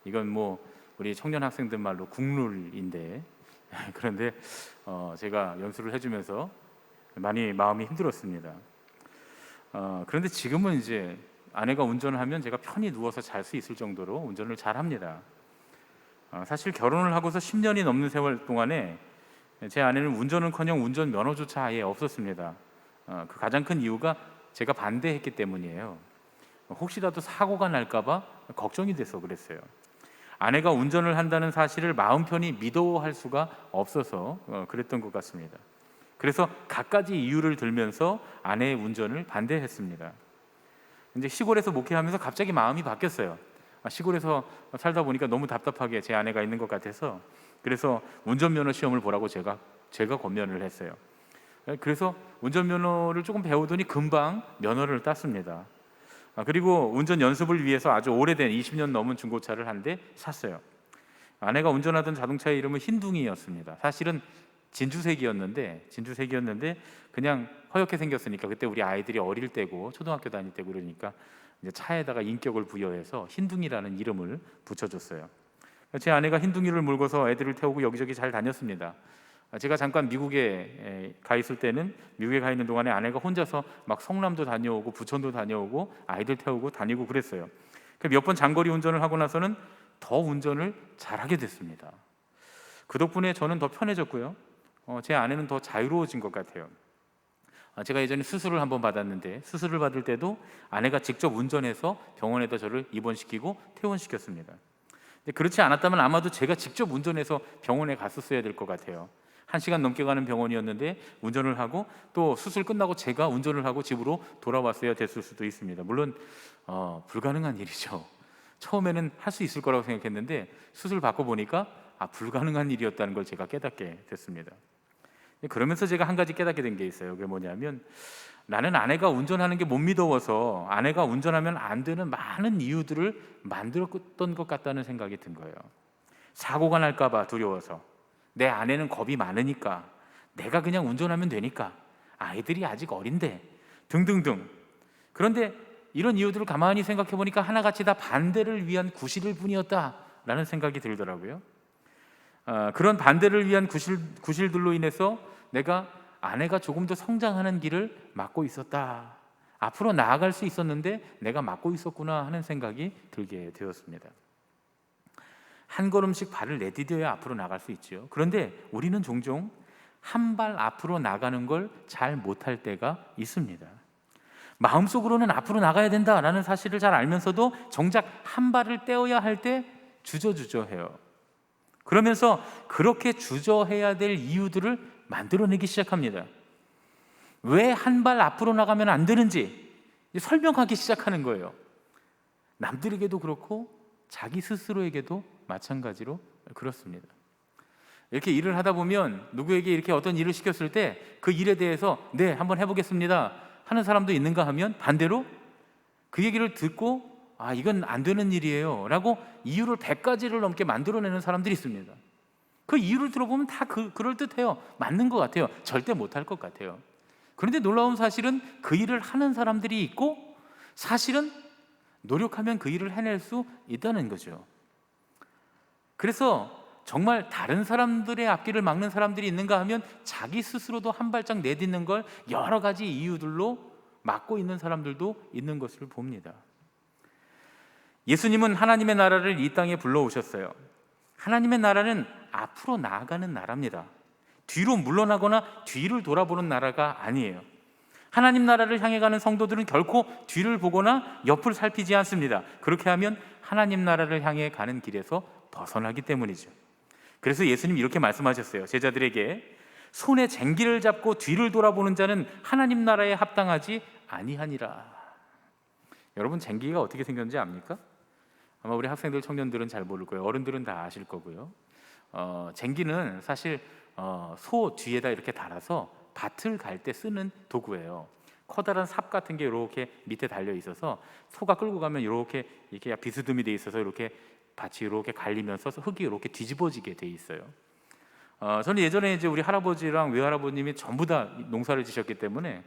이건 뭐 우리 청년 학생들 말로 국룰인데 그런데 제가 연수를 해주면서 많이 마음이 힘들었습니다. 그런데 지금은 이제 아내가 운전을 하면 제가 편히 누워서 잘 수 있을 정도로 운전을 잘합니다. 사실 결혼을 하고서 10년이 넘는 세월 동안에 제 아내는 운전은커녕 운전 면허조차 아예 없었습니다. 그 가장 큰 이유가 제가 반대했기 때문이에요. 혹시라도 사고가 날까봐 걱정이 돼서 그랬어요. 아내가 운전을 한다는 사실을 마음 편히 믿어할 수가 없어서 그랬던 것 같습니다. 그래서 갖가지 이유를 들면서 아내의 운전을 반대했습니다. 이제 시골에서 목회하면서 갑자기 마음이 바뀌었어요. 시골에서 살다 보니까 너무 답답하게 제 아내가 있는 것 같아서 그래서 운전면허 시험을 보라고 제가 권면을 했어요. 그래서 운전면허를 조금 배우더니 금방 면허를 땄습니다. 그리고 운전 연습을 위해서 아주 오래된 20년 넘은 중고차를 한 대 샀어요. 아내가 운전하던 자동차의 이름은 흰둥이였습니다. 사실은 진주색이었는데 그냥 허옇게 생겼으니까 그때 우리 아이들이 어릴 때고 초등학교 다닐 때고 그러니까 이제 차에다가 인격을 부여해서 흰둥이라는 이름을 붙여줬어요. 제 아내가 흰둥이를 몰고서 애들을 태우고 여기저기 잘 다녔습니다. 제가 잠깐 미국에 가 있을 때는 미국에 가 있는 동안에 아내가 혼자서 막 성남도 다녀오고 부천도 다녀오고 아이들 태우고 다니고 그랬어요. 몇 번 장거리 운전을 하고 나서는 더 운전을 잘하게 됐습니다. 그 덕분에 저는 더 편해졌고요. 제 아내는 더 자유로워진 것 같아요. 제가 예전에 수술을 한번 받았는데 수술을 받을 때도 아내가 직접 운전해서 병원에다 저를 입원시키고 퇴원시켰습니다. 근데 그렇지 않았다면 아마도 제가 직접 운전해서 병원에 갔었어야 될 것 같아요. 1시간 넘게 가는 병원이었는데 운전을 하고 또 수술 끝나고 제가 운전을 하고 집으로 돌아왔어야 됐을 수도 있습니다. 물론 불가능한 일이죠. 처음에는 할 수 있을 거라고 생각했는데 수술 받고 보니까 불가능한 일이었다는 걸 제가 깨닫게 됐습니다. 그러면서 제가 한 가지 깨닫게 된 게 있어요. 그게 뭐냐면 나는 아내가 운전하는 게 못 믿어서 아내가 운전하면 안 되는 많은 이유들을 만들었던 것 같다는 생각이 든 거예요. 사고가 날까 봐 두려워서, 내 아내는 겁이 많으니까, 내가 그냥 운전하면 되니까, 아이들이 아직 어린데 등등등. 그런데 이런 이유들을 가만히 생각해 보니까 하나같이 다 반대를 위한 구실일 뿐이었다라는 생각이 들더라고요. 그런 반대를 위한 구실들로 인해서 내가 아내가 조금 더 성장하는 길을 막고 있었다. 앞으로 나아갈 수 있었는데 내가 막고 있었구나 하는 생각이 들게 되었습니다. 한 걸음씩 발을 내디뎌야 앞으로 나갈 수 있죠. 그런데 우리는 종종 한 발 앞으로 나가는 걸 잘 못할 때가 있습니다. 마음속으로는 앞으로 나가야 된다라는 사실을 잘 알면서도 정작 한 발을 떼어야 할 때 주저주저해요. 그러면서 그렇게 주저해야 될 이유들을 만들어내기 시작합니다. 왜 한 발 앞으로 나가면 안 되는지 설명하기 시작하는 거예요. 남들에게도 그렇고 자기 스스로에게도 마찬가지로 그렇습니다. 이렇게 일을 하다 보면 누구에게 이렇게 어떤 일을 시켰을 때 그 일에 대해서 네, 한번 해보겠습니다 하는 사람도 있는가 하면 반대로 그 얘기를 듣고 이건 안 되는 일이에요 라고 이유를 100가지를 넘게 만들어내는 사람들이 있습니다. 그 이유를 들어보면 다 그럴듯해요. 맞는 것 같아요. 절대 못할 것 같아요. 그런데 놀라운 사실은 그 일을 하는 사람들이 있고 사실은 노력하면 그 일을 해낼 수 있다는 거죠. 그래서 정말 다른 사람들의 앞길을 막는 사람들이 있는가 하면 자기 스스로도 한 발짝 내딛는 걸 여러 가지 이유들로 막고 있는 사람들도 있는 것을 봅니다. 예수님은 하나님의 나라를 이 땅에 불러오셨어요. 하나님의 나라는 앞으로 나아가는 나라입니다. 뒤로 물러나거나 뒤를 돌아보는 나라가 아니에요. 하나님 나라를 향해 가는 성도들은 결코 뒤를 보거나 옆을 살피지 않습니다. 그렇게 하면 하나님 나라를 향해 가는 길에서 벗어나기 때문이죠. 그래서 예수님 이렇게 말씀하셨어요. 제자들에게 손에 쟁기를 잡고 뒤를 돌아보는 자는 하나님 나라에 합당하지 아니하니라. 여러분, 쟁기가 어떻게 생겼는지 압니까? 아마 우리 학생들, 청년들은 잘 모를 거예요. 어른들은 다 아실 거고요. 쟁기는 사실 소 뒤에다 이렇게 달아서 밭을 갈 때 쓰는 도구예요. 커다란 삽 같은 게 이렇게 밑에 달려 있어서 소가 끌고 가면 이렇게 비스듬히 돼 있어서 이렇게 밭이 이렇게 갈리면서 흙이 이렇게 뒤집어지게 돼 있어요. 저는 예전에 이제 우리 할아버지랑 외할아버님이 전부 다 농사를 지셨기 때문에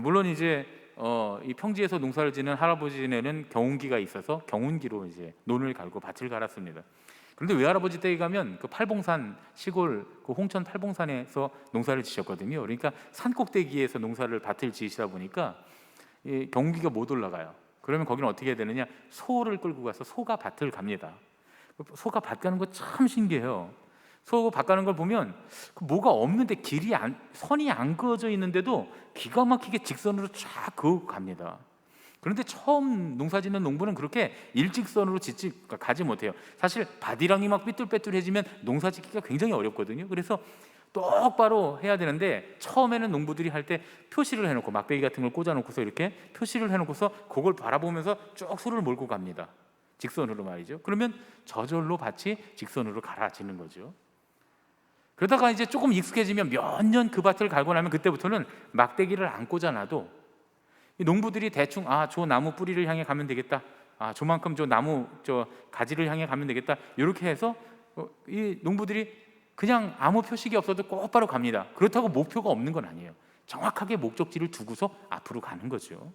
물론 이제 이 평지에서 농사를 지는 할아버지네는 경운기가 있어서 경운기로 이제 논을 갈고 밭을 갈았습니다. 그런데 외할아버지 댁에 가면 그 팔봉산 시골 그 홍천 팔봉산에서 농사를 지셨거든요. 그러니까 산 꼭대기에서 밭을 지으시다 보니까 이 경운기가 못 올라가요. 그러면 거기는 어떻게 해야 되느냐? 소를 끌고 가서 소가 밭을 갑니다. 소가 밭 가는 거 참 신기해요. 소 밭 가는 걸 보면 뭐가 없는데 선이 안 그어져 있는데도 기가 막히게 직선으로 쫙 그어 갑니다. 그런데 처음 농사짓는 농부는 그렇게 일직선으로 가지 못해요. 사실 바디랑이 막 삐뚤빼뚤해지면 농사짓기가 굉장히 어렵거든요. 그래서 똑바로 해야 되는데 처음에는 농부들이 할 때 표시를 해놓고 막대기 같은 걸 꽂아놓고서 이렇게 표시를 해놓고서 그걸 바라보면서 쭉 소를 몰고 갑니다. 직선으로 말이죠. 그러면 저절로 밭이 직선으로 갈아지는 거죠. 그러다가 이제 조금 익숙해지면 몇 년 그 밭을 갈고 나면 그때부터는 막대기를 안 꽂아놔도 이 농부들이 대충 저 나무 뿌리를 향해 가면 되겠다. 저만큼 저 나무 가지를 향해 가면 되겠다. 이렇게 해서 이 농부들이 그냥 아무 표식이 없어도 곧바로 갑니다. 그렇다고 목표가 없는 건 아니에요. 정확하게 목적지를 두고서 앞으로 가는 거죠.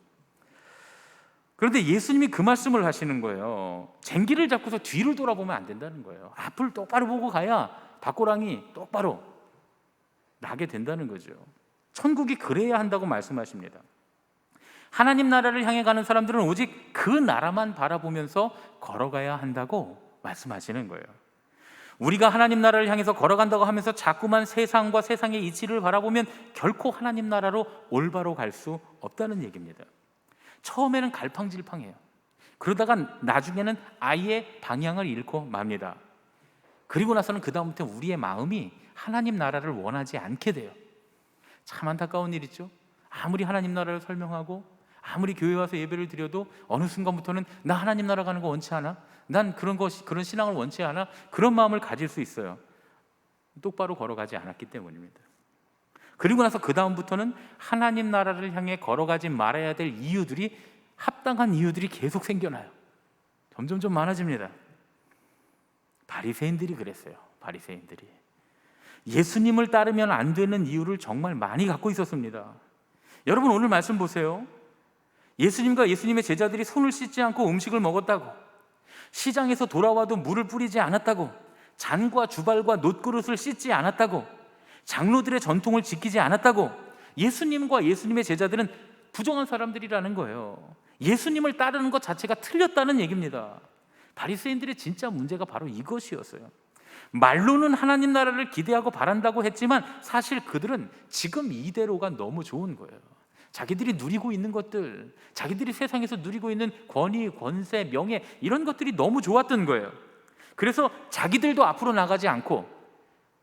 그런데 예수님이 그 말씀을 하시는 거예요. 쟁기를 잡고서 뒤를 돌아보면 안 된다는 거예요. 앞을 똑바로 보고 가야 밭고랑이 똑바로 나게 된다는 거죠. 천국이 그래야 한다고 말씀하십니다. 하나님 나라를 향해 가는 사람들은 오직 그 나라만 바라보면서 걸어가야 한다고 말씀하시는 거예요. 우리가 하나님 나라를 향해서 걸어간다고 하면서 자꾸만 세상과 세상의 이치를 바라보면 결코 하나님 나라로 올바로 갈 수 없다는 얘기입니다. 처음에는 갈팡질팡해요. 그러다가 나중에는 아예 방향을 잃고 맙니다. 그리고 나서는 그 다음부터 우리의 마음이 하나님 나라를 원하지 않게 돼요. 참 안타까운 일이죠. 아무리 하나님 나라를 설명하고 아무리 교회 와서 예배를 드려도 어느 순간부터는 나 하나님 나라 가는 거 원치 않아? 난 그런 신앙을 원치 않아? 그런 마음을 가질 수 있어요. 똑바로 걸어가지 않았기 때문입니다. 그리고 나서 그 다음부터는 하나님 나라를 향해 걸어가지 말아야 될 이유들이, 합당한 이유들이 계속 생겨나요. 점점 많아집니다. 바리새인들이 그랬어요. 바리새인들이 예수님을 따르면 안 되는 이유를 정말 많이 갖고 있었습니다. 여러분, 오늘 말씀 보세요. 예수님과 예수님의 제자들이 손을 씻지 않고 음식을 먹었다고, 시장에서 돌아와도 물을 뿌리지 않았다고, 잔과 주발과 놋그릇을 씻지 않았다고, 장로들의 전통을 지키지 않았다고, 예수님과 예수님의 제자들은 부정한 사람들이라는 거예요. 예수님을 따르는 것 자체가 틀렸다는 얘기입니다. 바리새인들의 진짜 문제가 바로 이것이었어요. 말로는 하나님 나라를 기대하고 바란다고 했지만 사실 그들은 지금 이대로가 너무 좋은 거예요. 자기들이 누리고 있는 것들, 자기들이 세상에서 누리고 있는 권위, 권세, 명예, 이런 것들이 너무 좋았던 거예요. 그래서 자기들도 앞으로 나가지 않고,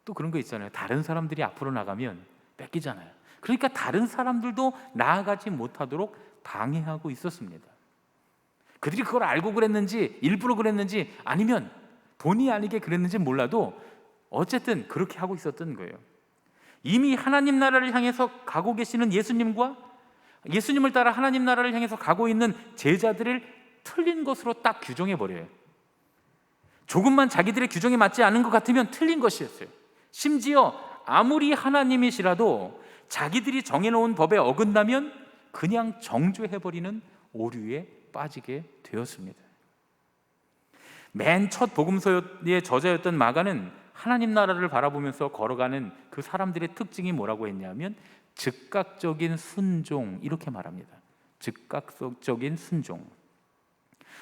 또 그런 거 있잖아요. 다른 사람들이 앞으로 나가면 뺏기잖아요. 그러니까 다른 사람들도 나아가지 못하도록 방해하고 있었습니다. 그들이 그걸 알고 그랬는지, 일부러 그랬는지, 아니면 본의 아니게 그랬는지 몰라도 어쨌든 그렇게 하고 있었던 거예요. 이미 하나님 나라를 향해서 가고 계시는 예수님과 예수님을 따라 하나님 나라를 향해서 가고 있는 제자들을 틀린 것으로 딱 규정해 버려요. 조금만 자기들의 규정에 맞지 않은 것 같으면 틀린 것이었어요. 심지어 아무리 하나님이시라도 자기들이 정해놓은 법에 어긋나면 그냥 정죄해버리는 오류에 빠지게 되었습니다. 맨 첫 복음서의 저자였던 마가는 하나님 나라를 바라보면서 걸어가는 그 사람들의 특징이 뭐라고 했냐면 즉각적인 순종, 이렇게 말합니다. 즉각적인 순종.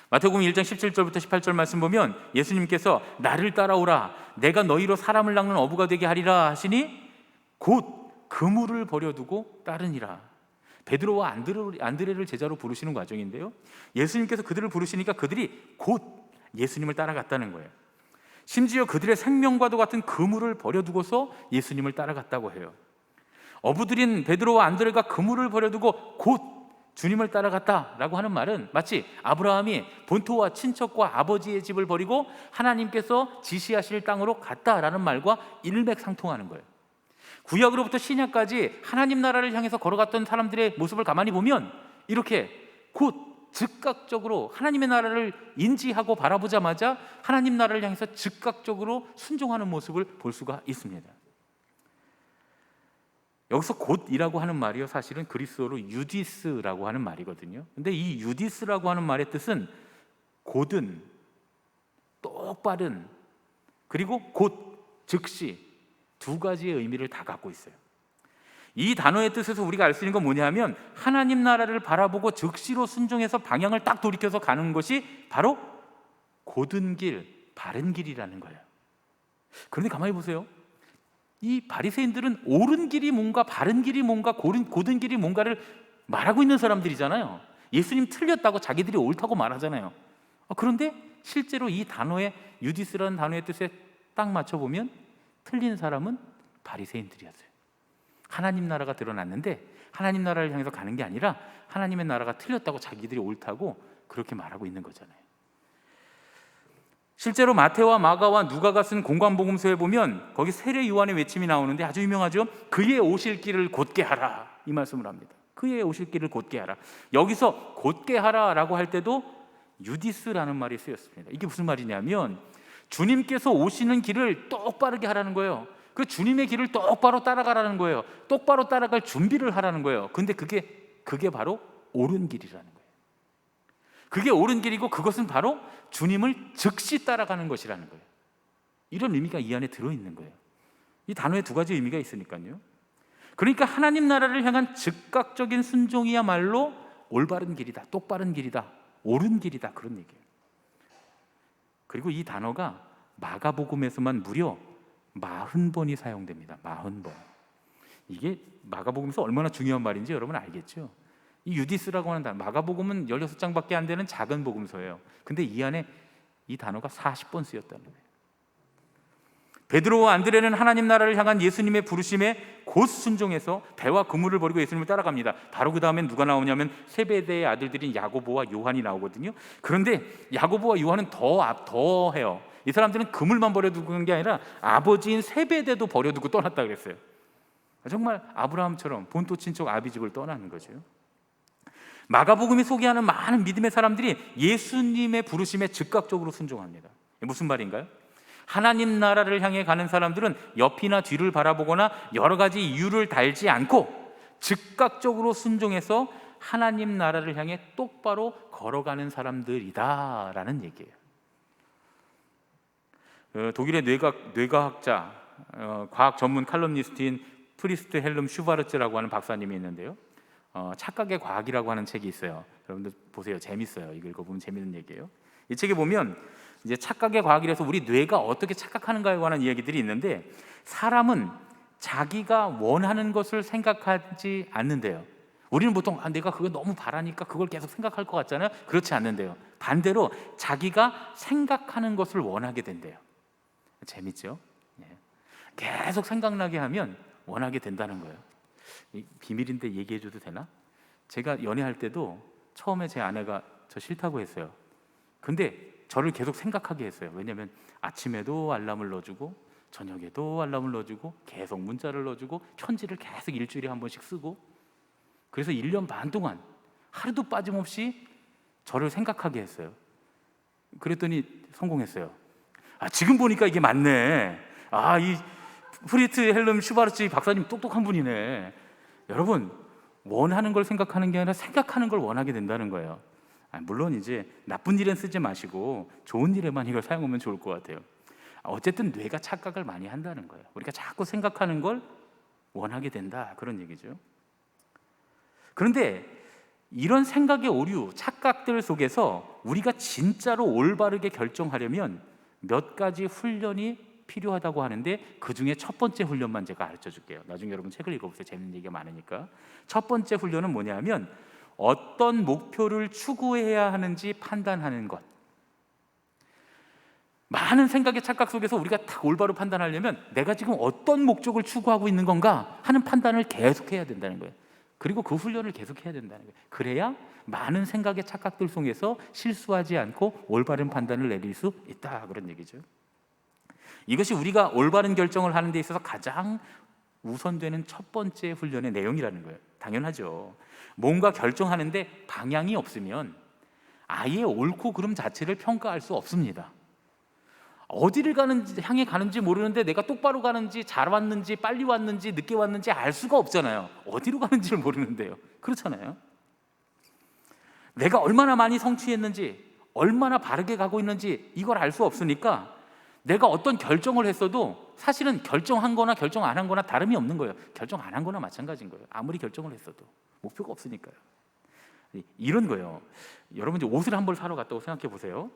마태복음 1장 17절부터 18절 말씀 보면 예수님께서 나를 따라오라, 내가 너희로 사람을 낚는 어부가 되게 하리라 하시니 곧 그물을 버려두고 따르니라. 베드로와 안드레를 제자로 부르시는 과정인데요, 예수님께서 그들을 부르시니까 그들이 곧 예수님을 따라갔다는 거예요. 심지어 그들의 생명과도 같은 그물을 버려두고서 예수님을 따라갔다고 해요. 어부들인 베드로와 안드레가 그물을 버려두고 곧 주님을 따라갔다라고 하는 말은 마치 아브라함이 본토와 친척과 아버지의 집을 버리고 하나님께서 지시하실 땅으로 갔다라는 말과 일맥상통하는 거예요. 구약으로부터 신약까지 하나님 나라를 향해서 걸어갔던 사람들의 모습을 가만히 보면 이렇게 곧 즉각적으로 하나님의 나라를 인지하고 바라보자마자 하나님 나라를 향해서 즉각적으로 순종하는 모습을 볼 수가 있습니다. 여기서 곧이라고 하는 말이요, 사실은 그리스어로 유디스라고 하는 말이거든요. 근데 이 유디스라고 하는 말의 뜻은 곧은, 똑바른, 그리고 곧, 즉시 두 가지의 의미를 다 갖고 있어요. 이 단어의 뜻에서 우리가 알 수 있는 건 뭐냐면 하나님 나라를 바라보고 즉시로 순종해서 방향을 딱 돌이켜서 가는 것이 바로 곧은 길, 바른 길이라는 거예요. 그런데 가만히 보세요. 이 바리새인들은 옳은 길이 뭔가, 바른 길이 뭔가, 곧은 길이 뭔가를 말하고 있는 사람들이잖아요. 예수님 틀렸다고 자기들이 옳다고 말하잖아요. 그런데 실제로 이 단어의 유디스라는 단어의 뜻에 딱 맞춰보면 틀린 사람은 바리새인들이었어요. 하나님 나라가 드러났는데 하나님 나라를 향해서 가는 게 아니라 하나님의 나라가 틀렸다고 자기들이 옳다고 그렇게 말하고 있는 거잖아요. 실제로 마태와 마가와 누가가 쓴 공관복음서에 보면 거기 세례 요한의 외침이 나오는데 아주 유명하죠. 그의 오실 길을 곧게 하라, 이 말씀을 합니다. 그의 오실 길을 곧게 하라. 여기서 곧게 하라라고 할 때도 유디스라는 말이 쓰였습니다. 이게 무슨 말이냐면 주님께서 오시는 길을 똑바르게 하라는 거예요. 그 주님의 길을 똑바로 따라가라는 거예요. 똑바로 따라갈 준비를 하라는 거예요. 근데 그게 바로 옳은 길이라는 거예요. 그게 옳은 길이고 그것은 바로 주님을 즉시 따라가는 것이라는 거예요. 이런 의미가 이 안에 들어있는 거예요. 이 단어에 두 가지 의미가 있으니까요. 그러니까 하나님 나라를 향한 즉각적인 순종이야말로 올바른 길이다, 똑바른 길이다, 옳은 길이다, 그런 얘기예요. 그리고 이 단어가 마가복음에서만 무려 40번이 사용됩니다. 40번. 이게 마가복음에서 얼마나 중요한 말인지 여러분 알겠죠? 이 유디스라고 하는 단어, 마가복음은 16장밖에 안 되는 작은 복음서예요. 근데 이 안에 이 단어가 40번 쓰였다는 거예요. 베드로와 안드레는 하나님 나라를 향한 예수님의 부르심에 곧 순종해서 배와 그물을 버리고 예수님을 따라갑니다. 바로 그 다음엔 누가 나오냐면 세베대의 아들들인 야고보와 요한이 나오거든요. 그런데 야고보와 요한은 더 해요. 이 사람들은 그물만 버려두고 간 게 아니라 아버지인 세베대도 버려두고 떠났다 그랬어요. 정말 아브라함처럼 본토 친척 아비집을 떠나는 거죠. 마가복음이 소개하는 많은 믿음의 사람들이 예수님의 부르심에 즉각적으로 순종합니다. 무슨 말인가요? 하나님 나라를 향해 가는 사람들은 옆이나 뒤를 바라보거나 여러 가지 이유를 달지 않고 즉각적으로 순종해서 하나님 나라를 향해 똑바로 걸어가는 사람들이다라는 얘기예요. 독일의 뇌과학자, 과학 전문 칼럼니스트인 프리스트 헬름 슈바르츠라고 하는 박사님이 있는데요. 착각의 과학이라고 하는 책이 있어요. 여러분들 보세요. 재밌어요. 이거 읽어보면 재밌는 얘기예요. 이 책에 보면 이제 착각의 과학이라서 우리 뇌가 어떻게 착각하는가에 관한 이야기들이 있는데 사람은 자기가 원하는 것을 생각하지 않는데요. 우리는 보통 내가 그거 너무 바라니까 그걸 계속 생각할 것 같잖아요. 그렇지 않는데요. 반대로 자기가 생각하는 것을 원하게 된대요. 재밌죠? 계속 생각나게 하면 원하게 된다는 거예요. 비밀인데 얘기해줘도 되나? 제가 연애할 때도 처음에 제 아내가 저 싫다고 했어요. 근데 저를 계속 생각하게 했어요. 왜냐하면 아침에도 알람을 넣어주고 저녁에도 알람을 넣어주고 계속 문자를 넣어주고 편지를 계속 일주일에 한 번씩 쓰고, 그래서 1년 반 동안 하루도 빠짐없이 저를 생각하게 했어요. 그랬더니 성공했어요. 지금 보니까 이게 맞네. 이 프리트 헬름 슈바르츠 박사님 똑똑한 분이네. 여러분, 원하는 걸 생각하는 게 아니라 생각하는 걸 원하게 된다는 거예요. 물론 이제 나쁜 일엔 쓰지 마시고 좋은 일에만 이걸 사용하면 좋을 것 같아요. 어쨌든 뇌가 착각을 많이 한다는 거예요. 우리가 자꾸 생각하는 걸 원하게 된다, 그런 얘기죠. 그런데 이런 생각의 오류, 착각들 속에서 우리가 진짜로 올바르게 결정하려면 몇 가지 훈련이 필요하다고 하는데 그 중에 첫 번째 훈련만 제가 가르쳐 줄게요. 나중에 여러분 책을 읽어보세요. 재밌는 얘기가 많으니까. 첫 번째 훈련은 뭐냐면 어떤 목표를 추구해야 하는지 판단하는 것. 많은 생각의 착각 속에서 우리가 딱 올바로 판단하려면 내가 지금 어떤 목적을 추구하고 있는 건가 하는 판단을 계속해야 된다는 거예요. 그리고 그 훈련을 계속해야 된다는 거예요. 그래야 많은 생각의 착각들 속에서 실수하지 않고 올바른 판단을 내릴 수 있다, 그런 얘기죠. 이것이 우리가 올바른 결정을 하는 데 있어서 가장 우선되는 첫 번째 훈련의 내용이라는 거예요. 당연하죠. 뭔가 결정하는데 방향이 없으면 아예 옳고 그름 자체를 평가할 수 없습니다. 어디를 향해 가는지 모르는데 내가 똑바로 가는지, 잘 왔는지, 빨리 왔는지, 늦게 왔는지 알 수가 없잖아요. 어디로 가는지를 모르는데요. 그렇잖아요. 내가 얼마나 많이 성취했는지, 얼마나 바르게 가고 있는지 이걸 알 수 없으니까 내가 어떤 결정을 했어도 사실은 결정한 거나 결정 안 한 거나 다름이 없는 거예요. 결정 안 한 거나 마찬가지인 거예요. 아무리 결정을 했어도 목표가 없으니까요. 이런 거예요. 여러분 이제 옷을 한 벌 사러 갔다고 생각해 보세요.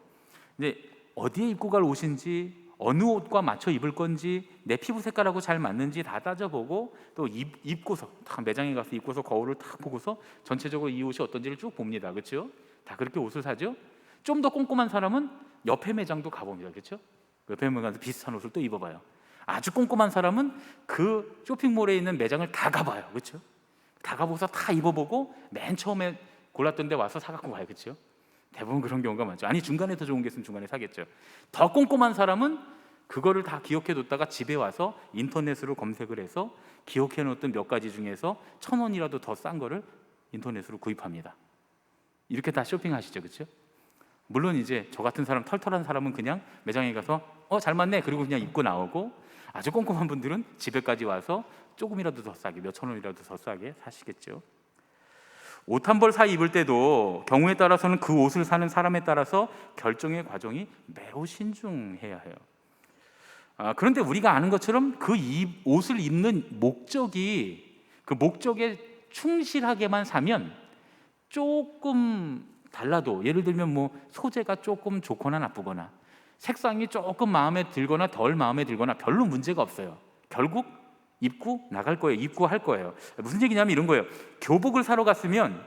근데 어디에 입고 갈 옷인지, 어느 옷과 맞춰 입을 건지, 내 피부 색깔하고 잘 맞는지 다 따져보고 또 입고서 딱 매장에 가서 입고서 거울을 딱 보고서 전체적으로 이 옷이 어떤지를 쭉 봅니다. 그렇죠? 다 그렇게 옷을 사죠. 좀 더 꼼꼼한 사람은 옆에 매장도 가봅니다. 그렇죠? 옆에 매장 가서 비슷한 옷을 또 입어봐요. 아주 꼼꼼한 사람은 그 쇼핑몰에 있는 매장을 다 가봐요. 그렇죠? 다 가보고서 다 입어보고 맨 처음에 골랐던 데 와서 사갖고 와요. 그렇죠? 대부분 그런 경우가 많죠. 아니 중간에 더 좋은 게 있으면 중간에 사겠죠. 더 꼼꼼한 사람은 그거를 다 기억해 뒀다가 집에 와서 인터넷으로 검색을 해서 기억해 놓았던 몇 가지 중에서 1,000원이라도 더 싼 거를 인터넷으로 구입합니다. 이렇게 다 쇼핑하시죠. 그렇죠? 물론 이제 저 같은 사람, 털털한 사람은 그냥 매장에 가서 잘 맞네 그리고 그냥 입고 나오고, 아주 꼼꼼한 분들은 집에까지 와서 조금이라도 더 싸게, 몇 천 원이라도 더 싸게 사시겠죠. 옷 한 벌 사 입을 때도 경우에 따라서는 그 옷을 사는 사람에 따라서 결정의 과정이 매우 신중해야 해요. 그런데 우리가 아는 것처럼 그 옷을 입는 목적이 그 목적에 충실하게만 사면 조금 달라도, 예를 들면 뭐 소재가 조금 좋거나 나쁘거나 색상이 조금 마음에 들거나 덜 마음에 들거나 별로 문제가 없어요. 결국 입고 나갈 거예요. 입고 할 거예요. 무슨 얘기냐면 이런 거예요. 교복을 사러 갔으면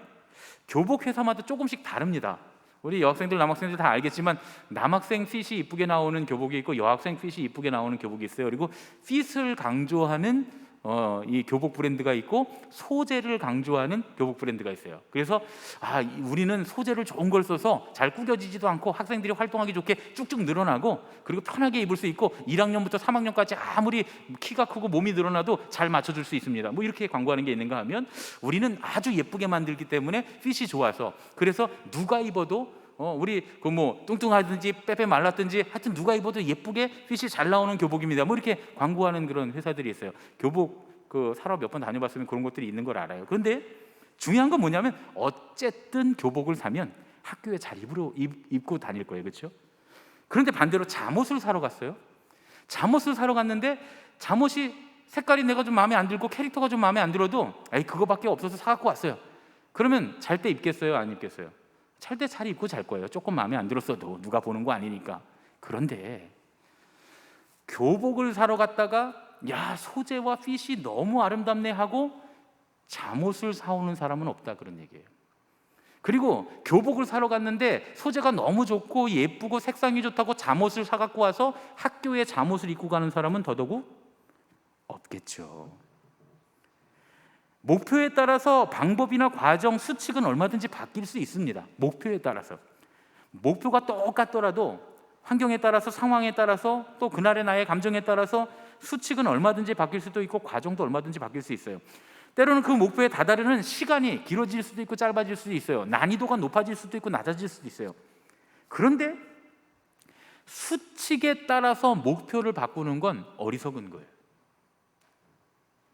교복 회사마다 조금씩 다릅니다. 우리 여학생들, 남학생들 다 알겠지만 남학생 핏이 이쁘게 나오는 교복이 있고 여학생 핏이 이쁘게 나오는 교복이 있어요. 그리고 핏을 강조하는 이 교복 브랜드가 있고 소재를 강조하는 교복 브랜드가 있어요. 그래서 우리는 소재를 좋은 걸 써서 잘 구겨지지도 않고 학생들이 활동하기 좋게 쭉쭉 늘어나고 그리고 편하게 입을 수 있고 1학년부터 3학년까지 아무리 키가 크고 몸이 늘어나도 잘 맞춰줄 수 있습니다. 뭐 이렇게 광고하는 게 있는가 하면 우리는 아주 예쁘게 만들기 때문에 핏이 좋아서, 그래서 누가 입어도 우리 그 뭐 뚱뚱하든지 빼빼 말랐든지 하여튼 누가 입어도 예쁘게 핏이 잘 나오는 교복입니다. 뭐 이렇게 광고하는 그런 회사들이 있어요. 교복 그 사러 몇 번 다녀봤으면 그런 것들이 있는 걸 알아요. 그런데 중요한 건 뭐냐면 어쨌든 교복을 사면 학교에 잘 입고 다닐 거예요. 그렇죠? 그런데 반대로 잠옷을 사러 갔어요. 잠옷을 사러 갔는데 잠옷이 색깔이 내가 좀 마음에 안 들고 캐릭터가 좀 마음에 안 들어도 그거밖에 없어서 사갖고 왔어요. 그러면 잘 때 입겠어요? 안 입겠어요? 잘 때 잘 입고 잘 거예요. 조금 마음에 안 들었어도 누가 보는 거 아니니까. 그런데 교복을 사러 갔다가 소재와 핏이 너무 아름답네 하고 잠옷을 사오는 사람은 없다, 그런 얘기예요. 그리고 교복을 사러 갔는데 소재가 너무 좋고 예쁘고 색상이 좋다고 잠옷을 사갖고 와서 학교에 잠옷을 입고 가는 사람은 더더욱 없겠죠. 목표에 따라서 방법이나 과정, 수칙은 얼마든지 바뀔 수 있습니다. 목표에 따라서. 목표가 똑같더라도 환경에 따라서, 상황에 따라서, 또 그날의 나의 감정에 따라서 수칙은 얼마든지 바뀔 수도 있고 과정도 얼마든지 바뀔 수 있어요. 때로는 그 목표에 다다르는 시간이 길어질 수도 있고 짧아질 수도 있어요. 난이도가 높아질 수도 있고 낮아질 수도 있어요. 그런데 수칙에 따라서 목표를 바꾸는 건 어리석은 거예요.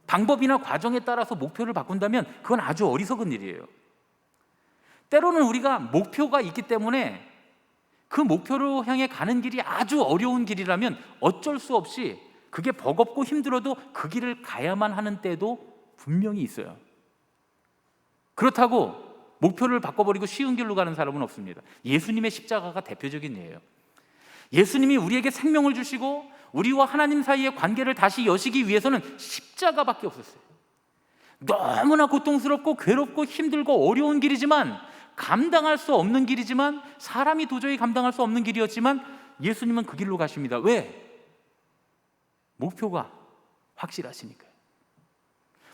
방법이나 과정에 따라서 목표를 바꾼다면 그건 아주 어리석은 일이에요. 때로는 우리가 목표가 있기 때문에 그 목표로 향해 가는 길이 아주 어려운 길이라면 어쩔 수 없이 그게 버겁고 힘들어도 그 길을 가야만 하는 때도 분명히 있어요. 그렇다고 목표를 바꿔버리고 쉬운 길로 가는 사람은 없습니다. 예수님의 십자가가 대표적인 예예요. 예수님이 우리에게 생명을 주시고 우리와 하나님 사이의 관계를 다시 여시기 위해서는 십자가밖에 없었어요. 너무나 고통스럽고 괴롭고 힘들고 어려운 길이지만, 감당할 수 없는 길이지만, 사람이 도저히 감당할 수 없는 길이었지만 예수님은 그 길로 가십니다. 왜? 목표가 확실하시니까요.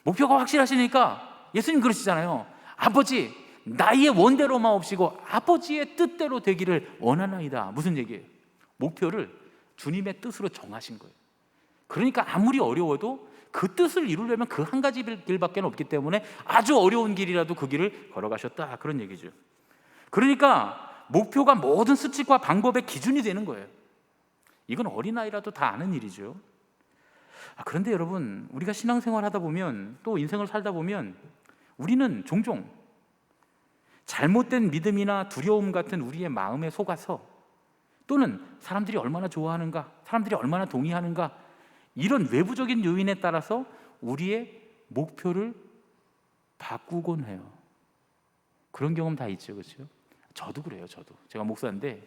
목표가 확실하시니까 예수님 그러시잖아요. 아버지, 나의 원대로 마옵시고 아버지의 뜻대로 되기를 원하나이다. 무슨 얘기예요? 목표를 주님의 뜻으로 정하신 거예요. 그러니까 아무리 어려워도 그 뜻을 이루려면 그 한 가지 길밖에 없기 때문에 아주 어려운 길이라도 그 길을 걸어가셨다, 그런 얘기죠. 그러니까 목표가 모든 수칙과 방법의 기준이 되는 거예요. 이건 어린아이라도 다 아는 일이죠. 그런데 여러분, 우리가 신앙생활 하다 보면, 또 인생을 살다 보면 우리는 종종 잘못된 믿음이나 두려움 같은 우리의 마음에 속아서, 또는 사람들이 얼마나 좋아하는가, 사람들이 얼마나 동의하는가, 이런 외부적인 요인에 따라서 우리의 목표를 바꾸곤 해요. 그런 경험 다 있죠, 그렇죠? 저도 그래요. 제가 목사인데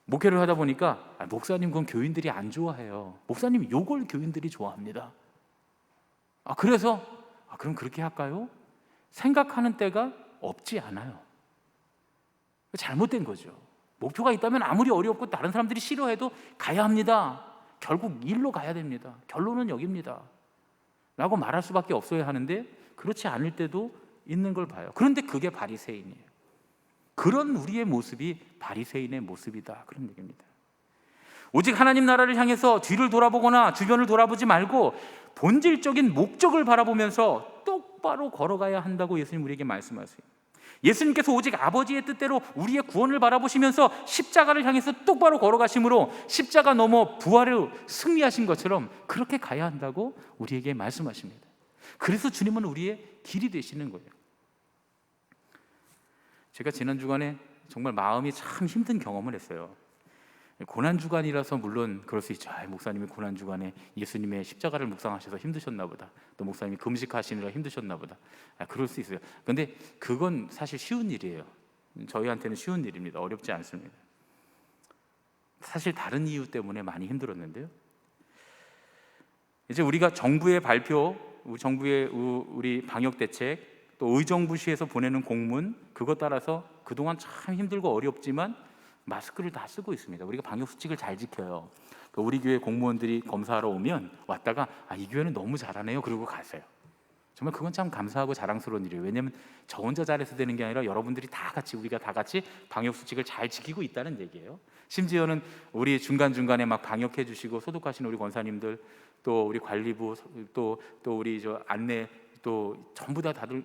목회를 하다 보니까 목사님 그건 교인들이 안 좋아해요. 목사님 요걸 교인들이 좋아합니다. 그래서 그럼 그렇게 할까요? 생각하는 때가 없지 않아요. 잘못된 거죠. 목표가 있다면 아무리 어렵고 다른 사람들이 싫어해도 가야 합니다. 결국 일로 가야 됩니다. 결론은 여기입니다 라고 말할 수밖에 없어야 하는데, 그렇지 않을 때도 있는 걸 봐요. 그런데 그게 바리새인이에요. 그런 우리의 모습이 바리새인의 모습이다, 그런 얘기입니다. 오직 하나님 나라를 향해서 뒤를 돌아보거나 주변을 돌아보지 말고 본질적인 목적을 바라보면서 똑바로 걸어가야 한다고 예수님 우리에게 말씀하세요. 예수님께서 오직 아버지의 뜻대로 우리의 구원을 바라보시면서 십자가를 향해서 똑바로 걸어가심으로 십자가 넘어 부활을 승리하신 것처럼 그렇게 가야 한다고 우리에게 말씀하십니다. 그래서 주님은 우리의 길이 되시는 거예요. 제가 지난 주간에 정말 마음이 참 힘든 경험을 했어요. 고난주간이라서 물론 그럴 수 있죠. 목사님이 고난주간에 예수님의 십자가를 묵상하셔서 힘드셨나 보다, 또 목사님이 금식하시느라 힘드셨나 보다, 그럴 수 있어요. 그런데 그건 사실 쉬운 일이에요. 저희한테는 쉬운 일입니다. 어렵지 않습니다. 사실 다른 이유 때문에 많이 힘들었는데요, 이제 우리가 정부의 발표, 정부의 우리 방역대책, 또 의정부시에서 보내는 공문, 그것 따라서 그동안 참 힘들고 어렵지만 마스크를 다 쓰고 있습니다. 우리가 방역수칙을 잘 지켜요. 우리 교회 공무원들이 검사하러 오면 왔다가 이 교회는 너무 잘하네요, 그러고 가세요. 정말 그건 참 감사하고 자랑스러운 일이에요. 왜냐하면 저 혼자 잘해서 되는 게 아니라 여러분들이 다 같이, 우리가 다 같이 방역수칙을 잘 지키고 있다는 얘기예요. 심지어는 우리 중간중간에 막 방역해 주시고 소독하시는 우리 권사님들, 또 우리 관리부, 또 우리 저 안내, 또 전부 다들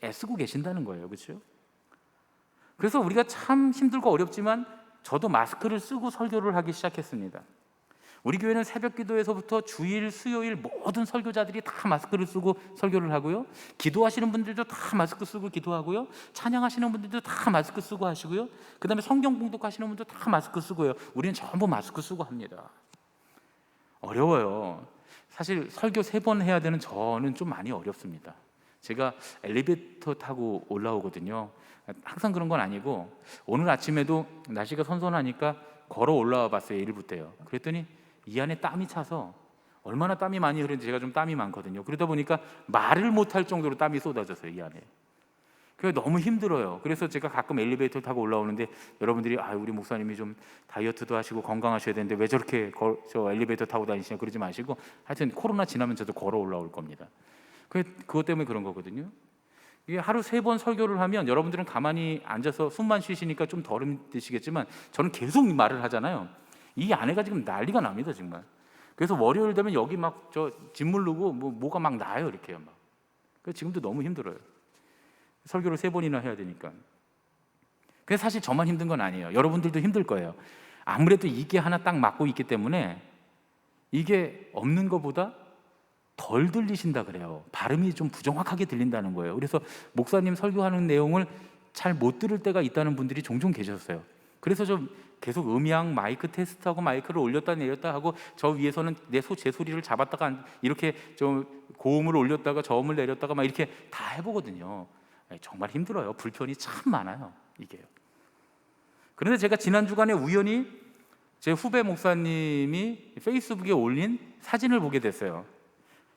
애쓰고 계신다는 거예요. 그렇죠? 그래서 우리가 참 힘들고 어렵지만 저도 마스크를 쓰고 설교를 하기 시작했습니다. 우리 교회는 새벽 기도에서부터 주일, 수요일 모든 설교자들이 다 마스크를 쓰고 설교를 하고요, 기도하시는 분들도 다 마스크 쓰고 기도하고요, 찬양하시는 분들도 다 마스크 쓰고 하시고요, 그 다음에 성경 봉독하시는 분도 다 마스크 쓰고요. 우리는 전부 마스크 쓰고 합니다. 어려워요. 사실 설교 3번 해야 되는 저는 좀 많이 어렵습니다. 제가 엘리베이터 타고 올라오거든요. 항상 그런 건 아니고 오늘 아침에도 날씨가 선선하니까 걸어 올라와 봤어요. 1부터요. 그랬더니 이 안에 땀이 차서, 얼마나 땀이 많이 흐르는지 제가 좀 땀이 많거든요. 그러다 보니까 말을 못할 정도로 땀이 쏟아졌어요, 이 안에. 그래서 너무 힘들어요. 그래서 제가 가끔 엘리베이터 타고 올라오는데 여러분들이 우리 목사님이 좀 다이어트도 하시고 건강하셔야 되는데 왜 저렇게 저 엘리베이터 타고 다니시냐 그러지 마시고, 하여튼 코로나 지나면 저도 걸어 올라올 겁니다. 그것 때문에 그런 거거든요. 이게 하루 3번 설교를 하면 여러분들은 가만히 앉아서 숨만 쉬시니까 좀 덜 힘드시겠지만 저는 계속 말을 하잖아요. 이 안에가 지금 난리가 납니다, 정말. 그래서 월요일 되면 여기 막 저 짓무르고 뭐가 막 나요, 이렇게요, 막. 그래서 지금도 너무 힘들어요. 설교를 3번이나 해야 되니까. 그래서 사실 저만 힘든 건 아니에요. 여러분들도 힘들 거예요. 아무래도 이게 하나 딱 맞고 있기 때문에 이게 없는 것보다 덜 들리신다 그래요. 발음이 좀 부정확하게 들린다는 거예요. 그래서 목사님 설교하는 내용을 잘 못 들을 때가 있다는 분들이 종종 계셨어요. 그래서 좀 계속 음향 마이크 테스트하고 마이크를 올렸다 내렸다 하고, 저 위에서는 제 소리를 잡았다가 이렇게 좀 고음을 올렸다가 저음을 내렸다가 막 이렇게 다 해보거든요. 정말 힘들어요. 불편이 참 많아요, 이게요. 그런데 제가 지난 주간에 우연히 제 후배 목사님이 페이스북에 올린 사진을 보게 됐어요.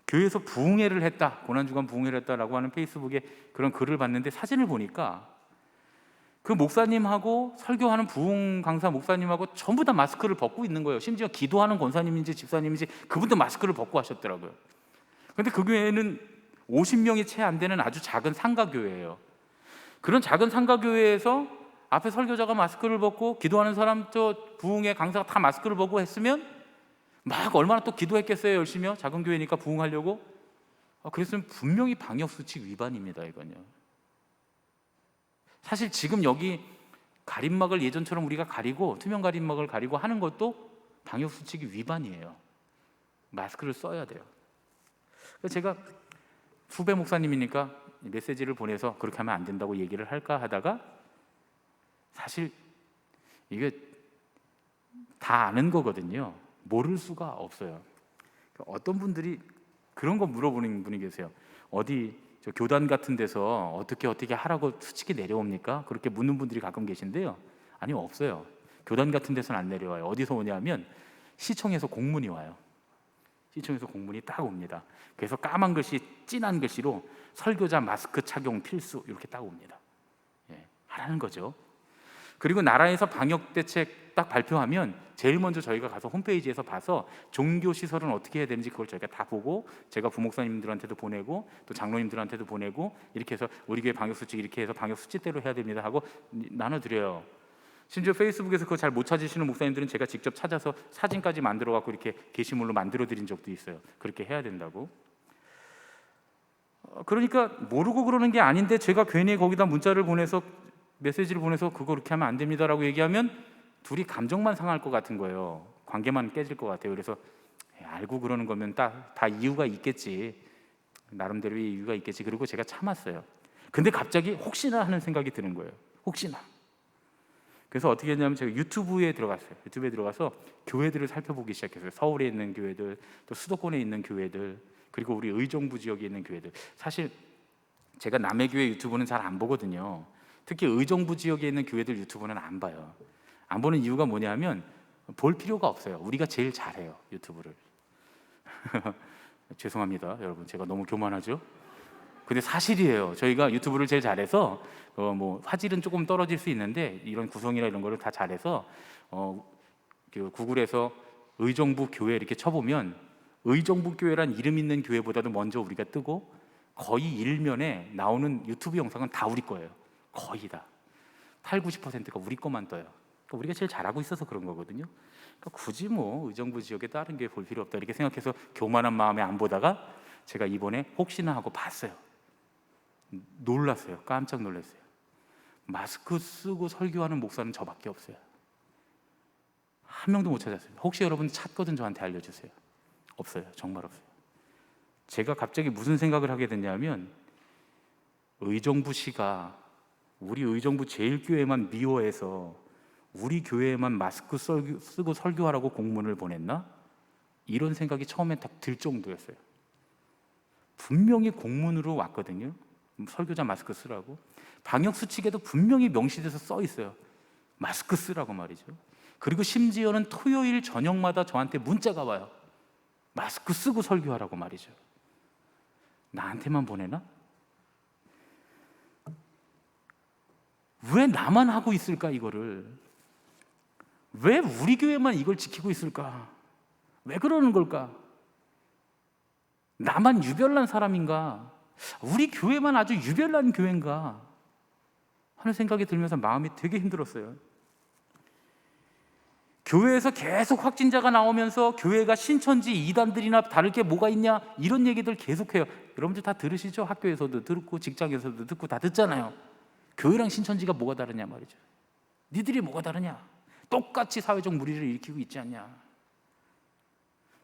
교회에서 부흥회를 했다, 고난주간 부흥회를 했다라고 하는 페이스북에 그런 글을 봤는데, 사진을 보니까 그 목사님하고 설교하는 부흥 강사 목사님하고 전부 다 마스크를 벗고 있는 거예요. 심지어 기도하는 권사님인지 집사님인지 그분도 마스크를 벗고 하셨더라고요. 그런데 그 교회는 50명이 채 안 되는 아주 작은 상가교회예요. 그런 작은 상가교회에서 앞에 설교자가 마스크를 벗고 기도하는 사람, 저 부흥의 강사가 다 마스크를 벗고 했으면 막 얼마나 또 기도했겠어요. 열심히요. 작은 교회니까 부흥하려고. 그랬으면 분명히 방역수칙 위반입니다. 이건요. 사실 지금 여기 가림막을 예전처럼 우리가 가리고 투명 가림막을 가리고 하는 것도 방역수칙이 위반이에요. 마스크를 써야 돼요. 제가 후배 목사님이니까 메시지를 보내서 그렇게 하면 안 된다고 얘기를 할까 하다가 사실 이게 다 아는 거거든요. 모를 수가 없어요. 어떤 분들이 그런 거 물어보는 분이 계세요. 어디 저 교단 같은 데서 어떻게 하라고 수칙이 내려옵니까? 그렇게 묻는 분들이 가끔 계신데요. 아니요, 없어요. 교단 같은 데서는 안 내려와요. 어디서 오냐면 시청에서 공문이 와요. 시청에서 공문이 딱 옵니다. 그래서 까만 글씨, 진한 글씨로 설교자 마스크 착용 필수 이렇게 딱 옵니다. 하라는 거죠. 그리고 나라에서 방역 대책 딱 발표하면 제일 먼저 저희가 가서 홈페이지에서 봐서 종교 시설은 어떻게 해야 되는지 그걸 저희가 다 보고 제가 부목사님들한테도 보내고 또 장로님들한테도 보내고 이렇게 해서 우리 교회 방역 수칙 이렇게 해서 방역 수칙대로 해야 됩니다 하고 나눠드려요. 심지어 페이스북에서 그거 잘 못 찾으시는 목사님들은 제가 직접 찾아서 사진까지 만들어 갖고 이렇게 게시물로 만들어 드린 적도 있어요. 그렇게 해야 된다고. 그러니까 모르고 그러는 게 아닌데 제가 괜히 거기다 문자를 보내서 메시지를 보내서 그거 그렇게 하면 안 됩니다라고 얘기하면 둘이 감정만 상할 것 같은 거예요. 관계만 깨질 것 같아요. 그래서 알고 그러는 거면 다 이유가 있겠지. 나름대로의 이유가 있겠지. 그리고 제가 참았어요. 근데 갑자기 혹시나 하는 생각이 드는 거예요. 혹시나. 그래서 어떻게 했냐면 제가 유튜브에 들어갔어요. 유튜브에 들어가서 교회들을 살펴보기 시작했어요. 서울에 있는 교회들, 또 수도권에 있는 교회들, 그리고 우리 의정부 지역에 있는 교회들. 사실 제가 남의 교회 유튜브는 잘 안 보거든요. 특히 의정부 지역에 있는 교회들 유튜브는 안 봐요. 안 보는 이유가 뭐냐면 볼 필요가 없어요. 우리가 제일 잘해요, 유튜브를. 죄송합니다, 여러분. 제가 너무 교만하죠? 근데 사실이에요. 저희가 유튜브를 제일 잘해서 뭐 화질은 조금 떨어질 수 있는데 이런 구성이나 이런 거를 다 잘해서 그 구글에서 의정부 교회 이렇게 쳐보면 의정부 교회란 이름 있는 교회보다도 먼저 우리가 뜨고 거의 일면에 나오는 유튜브 영상은 다 우리 거예요. 거의 다 8, 90%가 우리 것만 떠요. 그러니까 우리가 제일 잘하고 있어서 그런 거거든요. 그러니까 굳이 뭐 의정부 지역에 다른 게 볼 필요 없다 이렇게 생각해서 교만한 마음에 안 보다가 제가 이번에 혹시나 하고 봤어요. 놀랐어요. 깜짝 놀랐어요. 마스크 쓰고 설교하는 목사는 저밖에 없어요. 한 명도 못 찾았어요. 혹시 여러분 찾거든 저한테 알려주세요. 없어요. 정말 없어요. 제가 갑자기 무슨 생각을 하게 됐냐면 의정부시가 우리 의정부 제일교회만 미워해서 우리 교회에만 마스크 쓰고 설교하라고 공문을 보냈나? 이런 생각이 처음에 딱 들 정도였어요. 분명히 공문으로 왔거든요. 설교자 마스크 쓰라고. 방역수칙에도 분명히 명시돼서 써 있어요. 마스크 쓰라고 말이죠. 그리고 심지어는 토요일 저녁마다 저한테 문자가 와요. 마스크 쓰고 설교하라고 말이죠. 나한테만 보내나? 왜 나만 하고 있을까 이거를? 왜 우리 교회만 이걸 지키고 있을까? 왜 그러는 걸까? 나만 유별난 사람인가? 우리 교회만 아주 유별난 교회인가? 하는 생각이 들면서 마음이 되게 힘들었어요. 교회에서 계속 확진자가 나오면서 교회가 신천지 이단들이나 다를 게 뭐가 있냐 이런 얘기들 계속해요. 여러분들 다 들으시죠? 학교에서도 듣고 직장에서도 듣고 다 듣잖아요. 교회랑 신천지가 뭐가 다르냐 말이죠. 니들이 뭐가 다르냐? 똑같이 사회적 무리를 일으키고 있지 않냐.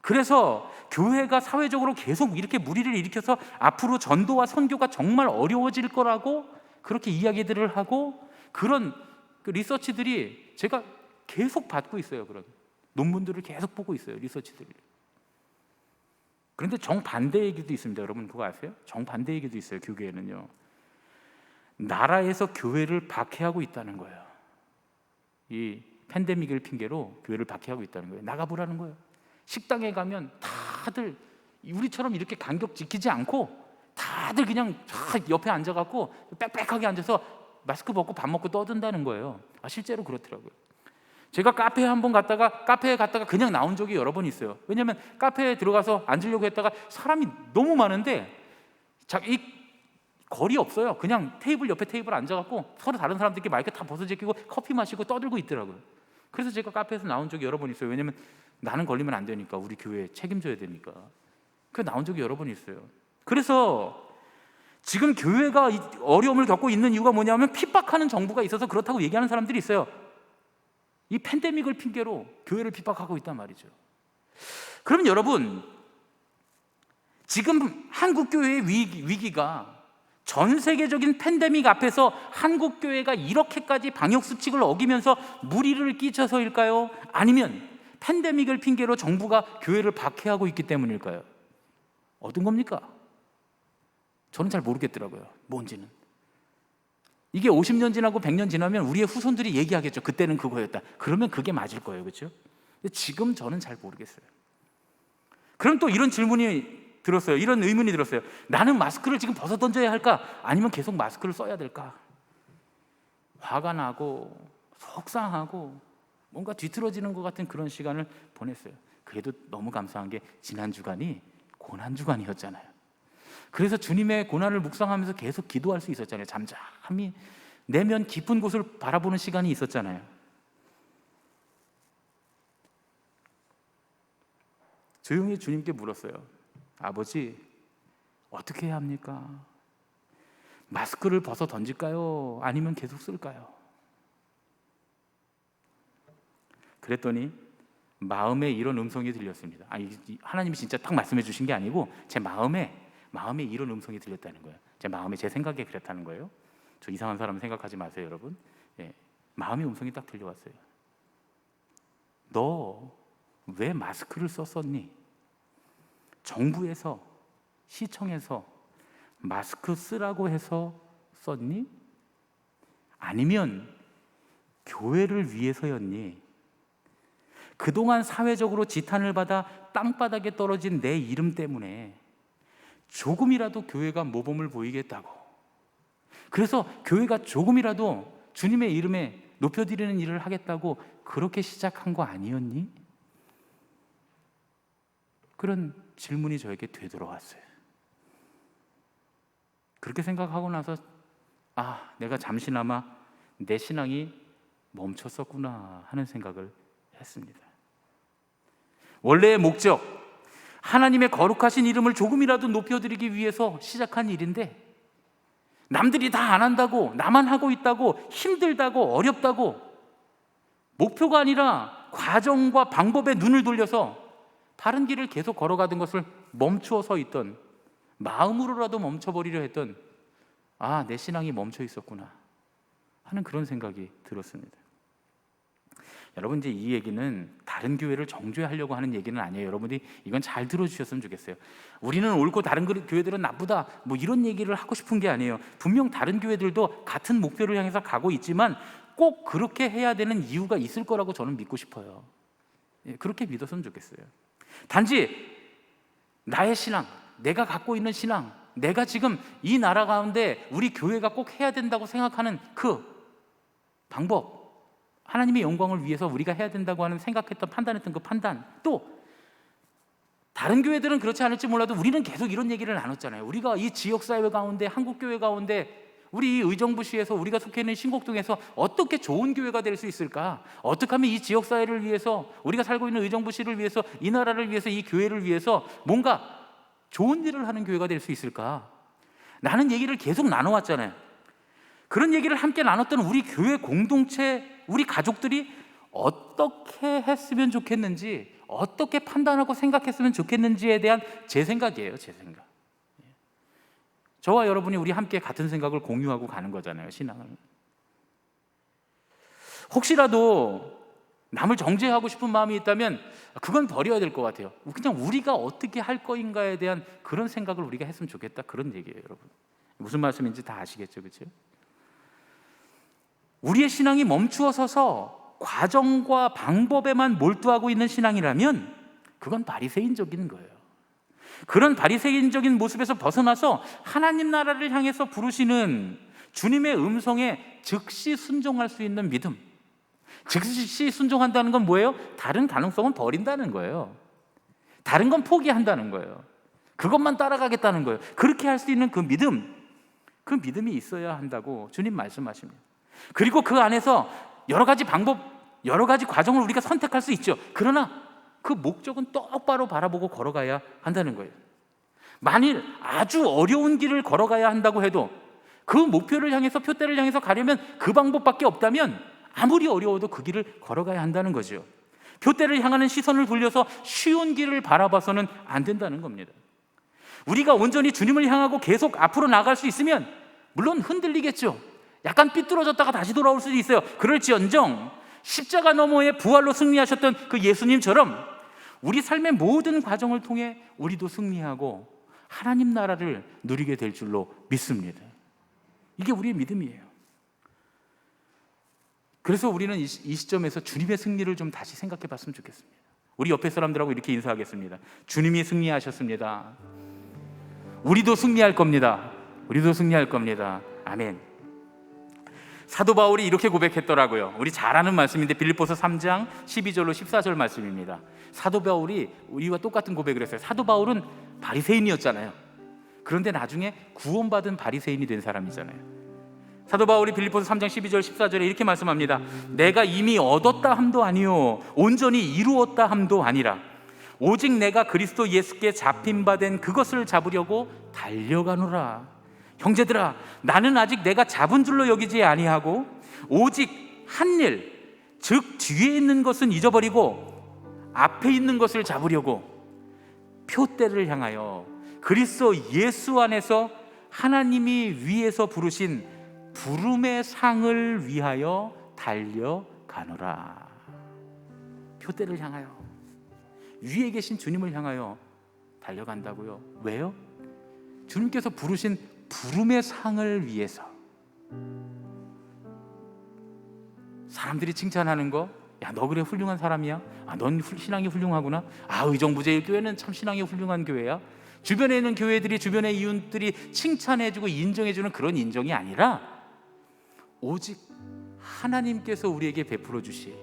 그래서 교회가 사회적으로 계속 이렇게 무리를 일으켜서 앞으로 전도와 선교가 정말 어려워질 거라고 그렇게 이야기들을 하고 그런 그 리서치들이 제가 계속 받고 있어요. 그런 논문들을 계속 보고 있어요. 리서치들을. 그런데 정반대 얘기도 있습니다. 여러분 그거 아세요? 정반대 얘기도 있어요. 교계에는요. 나라에서 교회를 박해하고 있다는 거예요. 이 팬데믹을 핑계로 교회를 박해하고 있다는 거예요. 나가보라는 거예요. 식당에 가면 다들 우리처럼 이렇게 간격 지키지 않고 다들 그냥 다 옆에 앉아갖고 빽빽하게 앉아서 마스크 벗고 밥 먹고 떠든다는 거예요. 실제로 그렇더라고요. 제가 카페에 갔다가 그냥 나온 적이 여러 번 있어요. 왜냐하면 카페에 들어가서 앉으려고 했다가 사람이 너무 많은데 이 거리 없어요. 그냥 옆에 테이블 앉아갖고 서로 다른 사람들끼리 마이크 다 벗어제끼고 커피 마시고 떠들고 있더라고요. 그래서 제가 카페에서 나온 적이 여러 번 있어요. 왜냐하면 나는 걸리면 안 되니까, 우리 교회에 책임져야 되니까. 그래서 나온 적이 여러 번 있어요. 그래서 지금 교회가 어려움을 겪고 있는 이유가 뭐냐면 핍박하는 정부가 있어서 그렇다고 얘기하는 사람들이 있어요. 이 팬데믹을 핑계로 교회를 핍박하고 있단 말이죠. 그러면 여러분, 지금 한국교회의 위기가 전 세계적인 팬데믹 앞에서 한국교회가 이렇게까지 방역수칙을 어기면서 무리를 끼쳐서일까요? 아니면 팬데믹을 핑계로 정부가 교회를 박해하고 있기 때문일까요? 어떤 겁니까? 저는 잘 모르겠더라고요. 뭔지는. 이게 50년 지나고 100년 지나면 우리의 후손들이 얘기하겠죠. 그때는 그거였다. 그러면 그게 맞을 거예요. 그렇죠? 근데 지금 저는 잘 모르겠어요. 그럼 또 이런 질문이 들었어요. 이런 의문이 들었어요. 나는 마스크를 지금 벗어 던져야 할까? 아니면 계속 마스크를 써야 될까? 화가 나고 속상하고 뭔가 뒤틀어지는 것 같은 그런 시간을 보냈어요. 그래도 너무 감사한 게 지난 주간이 고난주간이었잖아요. 그래서 주님의 고난을 묵상하면서 계속 기도할 수 있었잖아요. 잠잠히 내면 깊은 곳을 바라보는 시간이 있었잖아요. 조용히 주님께 물었어요. 아버지, 어떻게 해야 합니까? 마스크를 벗어 던질까요? 아니면 계속 쓸까요? 그랬더니 마음에 이런 음성이 들렸습니다. 하나님이 진짜 딱 말씀해 주신 게 아니고 제 마음에 이런 음성이 들렸다는 거예요. 제 생각에 그랬다는 거예요. 저 이상한 사람 생각하지 마세요, 여러분. 마음의 음성이 딱 들려왔어요. 너 왜 마스크를 썼었니? 정부에서, 시청에서 마스크 쓰라고 해서 썼니? 아니면 교회를 위해서였니? 그동안 사회적으로 지탄을 받아 땅바닥에 떨어진 내 이름 때문에 조금이라도 교회가 모범을 보이겠다고, 그래서 교회가 조금이라도 주님의 이름에 높여드리는 일을 하겠다고 그렇게 시작한 거 아니었니? 그런 질문이 저에게 되돌아왔어요. 그렇게 생각하고 나서 내가 잠시나마 내 신앙이 멈췄었구나 하는 생각을 했습니다. 원래의 목적, 하나님의 거룩하신 이름을 조금이라도 높여드리기 위해서 시작한 일인데 남들이 다 안 한다고, 나만 하고 있다고, 힘들다고, 어렵다고, 목표가 아니라 과정과 방법에 눈을 돌려서 바른 길을 계속 걸어가던 것을 멈추어 서 있던, 마음으로라도 멈춰버리려 했던 내 신앙이 멈춰 있었구나 하는 그런 생각이 들었습니다. 여러분, 이제 이 얘기는 다른 교회를 정죄하려고 하는 얘기는 아니에요. 여러분들이 이건 잘 들어주셨으면 좋겠어요. 우리는 옳고 다른 교회들은 나쁘다, 뭐 이런 얘기를 하고 싶은 게 아니에요. 분명 다른 교회들도 같은 목표를 향해서 가고 있지만 꼭 그렇게 해야 되는 이유가 있을 거라고 저는 믿고 싶어요. 그렇게 믿었으면 좋겠어요. 단지 나의 신앙, 내가 갖고 있는 신앙, 내가 지금 이 나라 가운데 우리 교회가 꼭 해야 된다고 생각하는 그 방법, 하나님의 영광을 위해서 우리가 해야 된다고 하는 생각했던, 판단했던 그 판단, 또 다른 교회들은 그렇지 않을지 몰라도 우리는 계속 이런 얘기를 나눴잖아요. 우리가 이 지역사회 가운데, 한국교회 가운데, 우리 의정부시에서, 우리가 속해 있는 신곡동에서 어떻게 좋은 교회가 될 수 있을까? 어떻게 하면 이 지역사회를 위해서, 우리가 살고 있는 의정부시를 위해서, 이 나라를 위해서, 이 교회를 위해서 뭔가 좋은 일을 하는 교회가 될 수 있을까? 라는 얘기를 계속 나눠왔잖아요. 그런 얘기를 함께 나눴던 우리 교회 공동체, 우리 가족들이 어떻게 했으면 좋겠는지, 어떻게 판단하고 생각했으면 좋겠는지에 대한 제 생각이에요. 제 생각. 저와 여러분이 우리 함께 같은 생각을 공유하고 가는 거잖아요, 신앙을. 혹시라도 남을 정죄하고 싶은 마음이 있다면 그건 버려야 될 것 같아요. 그냥 우리가 어떻게 할 거인가에 대한 그런 생각을 우리가 했으면 좋겠다, 그런 얘기예요, 여러분. 무슨 말씀인지 다 아시겠죠, 그렇죠? 우리의 신앙이 멈추어 서서 과정과 방법에만 몰두하고 있는 신앙이라면 그건 바리새인적인 거예요. 그런 바리새인적인 모습에서 벗어나서 하나님 나라를 향해서 부르시는 주님의 음성에 즉시 순종할 수 있는 믿음. 즉시 순종한다는 건 뭐예요? 다른 가능성은 버린다는 거예요. 다른 건 포기한다는 거예요. 그것만 따라가겠다는 거예요. 그렇게 할 수 있는 그 믿음이 있어야 한다고 주님 말씀하십니다. 그리고 그 안에서 여러 가지 방법, 여러 가지 과정을 우리가 선택할 수 있죠. 그러나 그 목적은 똑바로 바라보고 걸어가야 한다는 거예요. 만일 아주 어려운 길을 걸어가야 한다고 해도 그 목표를 향해서, 표대를 향해서 가려면 그 방법밖에 없다면 아무리 어려워도 그 길을 걸어가야 한다는 거죠. 표대를 향하는 시선을 돌려서 쉬운 길을 바라봐서는 안 된다는 겁니다. 우리가 온전히 주님을 향하고 계속 앞으로 나갈 수 있으면 물론 흔들리겠죠. 약간 삐뚤어졌다가 다시 돌아올 수도 있어요. 그럴지언정 십자가 너머에 부활로 승리하셨던 그 예수님처럼 우리 삶의 모든 과정을 통해 우리도 승리하고 하나님 나라를 누리게 될 줄로 믿습니다. 이게 우리의 믿음이에요. 그래서 우리는 이 시점에서 주님의 승리를 좀 다시 생각해 봤으면 좋겠습니다. 우리 옆에 사람들하고 이렇게 인사하겠습니다. 주님이 승리하셨습니다. 우리도 승리할 겁니다. 우리도 승리할 겁니다. 아멘. 사도 바울이 이렇게 고백했더라고요. 우리 잘 아는 말씀인데 빌립보서 3장 12절로 14절 말씀입니다. 사도 바울이 우리와 똑같은 고백을 했어요. 사도 바울은 바리새인이었잖아요. 그런데 나중에 구원받은 바리새인이 된 사람이잖아요. 사도 바울이 빌립보서 3장 12절 14절에 이렇게 말씀합니다. 내가 이미 얻었다 함도 아니요 온전히 이루었다 함도 아니라 오직 내가 그리스도 예수께 잡힌 바 된 그것을 잡으려고 달려가노라. 형제들아, 나는 아직 내가 잡은 줄로 여기지 아니하고 오직 한 일, 즉 뒤에 있는 것은 잊어버리고 앞에 있는 것을 잡으려고 표대를 향하여 그리스도 예수 안에서 하나님이 위에서 부르신 부름의 상을 위하여 달려가노라. 표대를 향하여, 위에 계신 주님을 향하여 달려간다고요. 왜요? 주님께서 부르신 부름의 상을 위해서. 사람들이 칭찬하는 거, 야, 너 그래 훌륭한 사람이야. 아, 넌 신앙이 훌륭하구나. 아, 의정부제일교회는 참 신앙이 훌륭한 교회야. 주변에 있는 교회들이, 주변의 이웃들이 칭찬해주고 인정해주는 그런 인정이 아니라 오직 하나님께서 우리에게 베풀어 주실,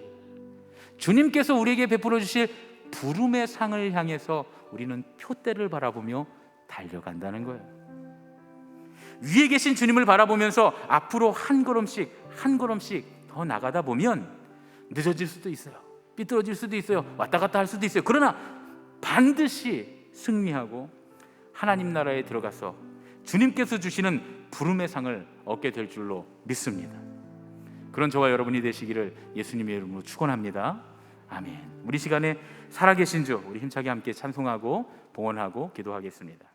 주님께서 우리에게 베풀어 주실 부름의 상을 향해서 우리는 표대를 바라보며 달려간다는 거예요. 위에 계신 주님을 바라보면서 앞으로 한 걸음씩 한 걸음씩 더 나가다 보면 늦어질 수도 있어요. 삐뚤어질 수도 있어요. 왔다 갔다 할 수도 있어요. 그러나 반드시 승리하고 하나님 나라에 들어가서 주님께서 주시는 부름의 상을 얻게 될 줄로 믿습니다. 그런 저와 여러분이 되시기를 예수님의 이름으로 축원합니다. 아멘. 우리 시간에 살아계신 주, 우리 힘차게 함께 찬송하고 봉헌하고 기도하겠습니다.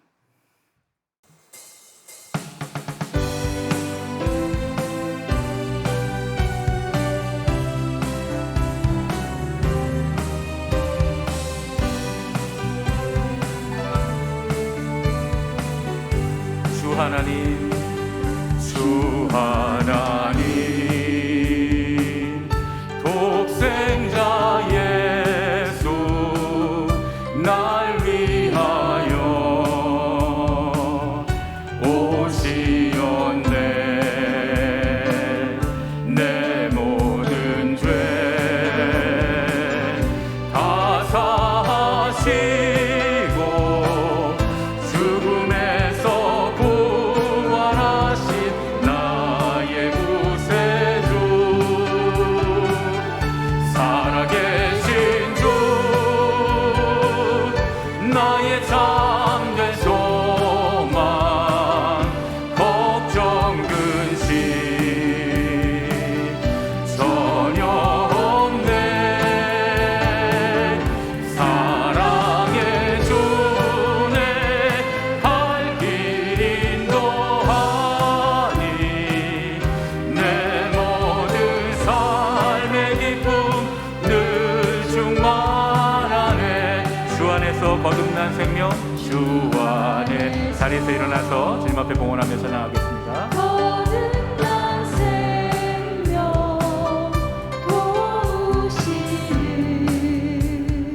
주 하나님, 주 하나님, 독생자 예수 날 위하여 오시었네. 내 모든 죄 다 사하시고 죽음에서 부활하신 나의 구세주, 살아계신 주, 나의 참된 소망, 걱정 근심 전혀 없네. 사랑의 주네 할 길 인도하니 내 모든 삶의 기쁨 늘 충만하네. 주 안에서 거듭난 생명, 주 안에. 자리에서 일어나서 주님 앞에 봉헌하면서 나가겠습니다. 거듭난 생명 도우시는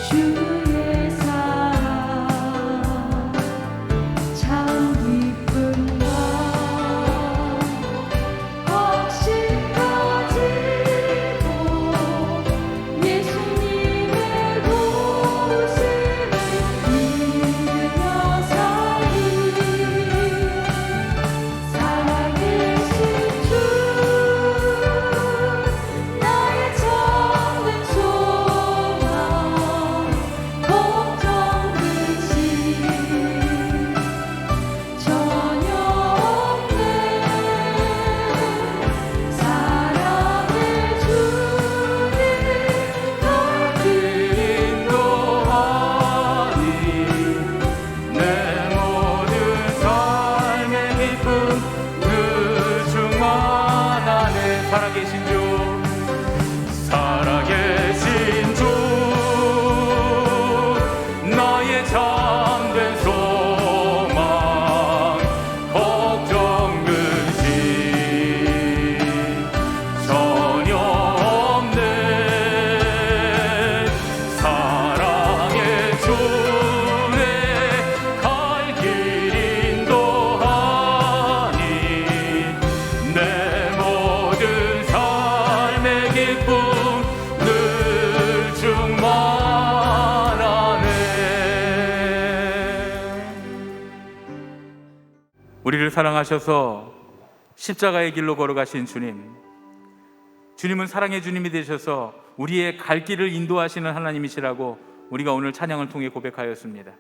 주의 사랑 참 기쁨과 우리를 사랑하셔서 십자가의 길로 걸어가신 주님은 사랑의 주님이 되셔서 우리의 갈 길을 인도하시는 하나님이시라고 우리가 오늘 찬양을 통해 고백하였습니다.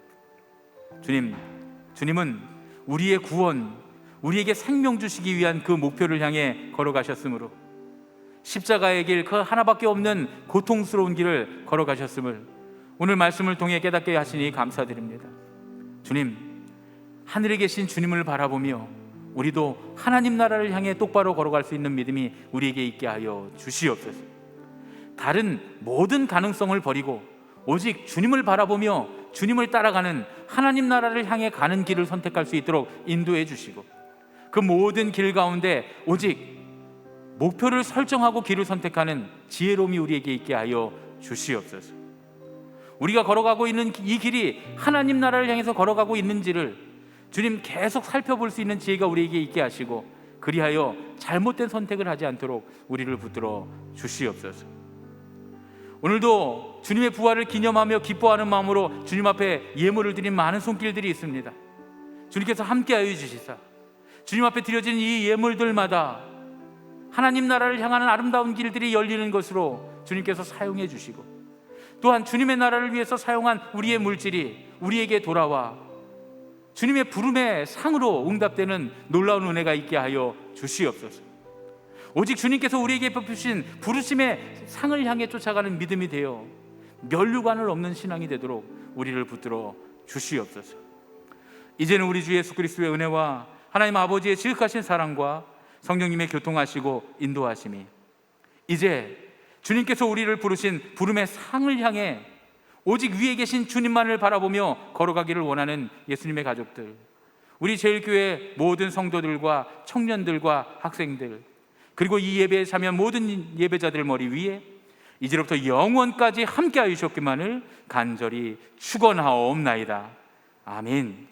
주님은 우리의 구원, 우리에게 생명 주시기 위한 그 목표를 향해 걸어가셨으므로, 십자가의 길, 그 하나밖에 없는 고통스러운 길을 걸어가셨음을 오늘 말씀을 통해 깨닫게 하시니 감사드립니다. 주님, 하늘에 계신 주님을 바라보며 우리도 하나님 나라를 향해 똑바로 걸어갈 수 있는 믿음이 우리에게 있게 하여 주시옵소서. 다른 모든 가능성을 버리고 오직 주님을 바라보며 주님을 따라가는 하나님 나라를 향해 가는 길을 선택할 수 있도록 인도해 주시고, 그 모든 길 가운데 오직 목표를 설정하고 길을 선택하는 지혜로움이 우리에게 있게 하여 주시옵소서. 우리가 걸어가고 있는 이 길이 하나님 나라를 향해서 걸어가고 있는지를 주님 계속 살펴볼 수 있는 지혜가 우리에게 있게 하시고, 그리하여 잘못된 선택을 하지 않도록 우리를 붙들어 주시옵소서. 오늘도 주님의 부활을 기념하며 기뻐하는 마음으로 주님 앞에 예물을 드린 많은 손길들이 있습니다. 주님께서 함께하여 주시사 주님 앞에 드려진 이 예물들마다 하나님 나라를 향하는 아름다운 길들이 열리는 것으로 주님께서 사용해 주시고, 또한 주님의 나라를 위해서 사용한 우리의 물질이 우리에게 돌아와 주님의 부름의 상으로 응답되는 놀라운 은혜가 있게 하여 주시옵소서. 오직 주님께서 우리에게 베푸신 부르심의 상을 향해 쫓아가는 믿음이 되어 면류관을 없는 신앙이 되도록 우리를 붙들어 주시옵소서. 이제는 우리 주 예수 그리스도의 은혜와 하나님 아버지의 지극하신 사랑과 성령님의 교통하시고 인도하심이, 이제 주님께서 우리를 부르신 부름의 상을 향해 오직 위에 계신 주님만을 바라보며 걸어가기를 원하는 예수님의 가족들, 우리 제일교회 모든 성도들과 청년들과 학생들, 그리고 이 예배에 참여한 모든 예배자들 머리 위에 이제로부터 영원까지 함께하여 주셨기만을 간절히 축원하옵나이다. 아멘.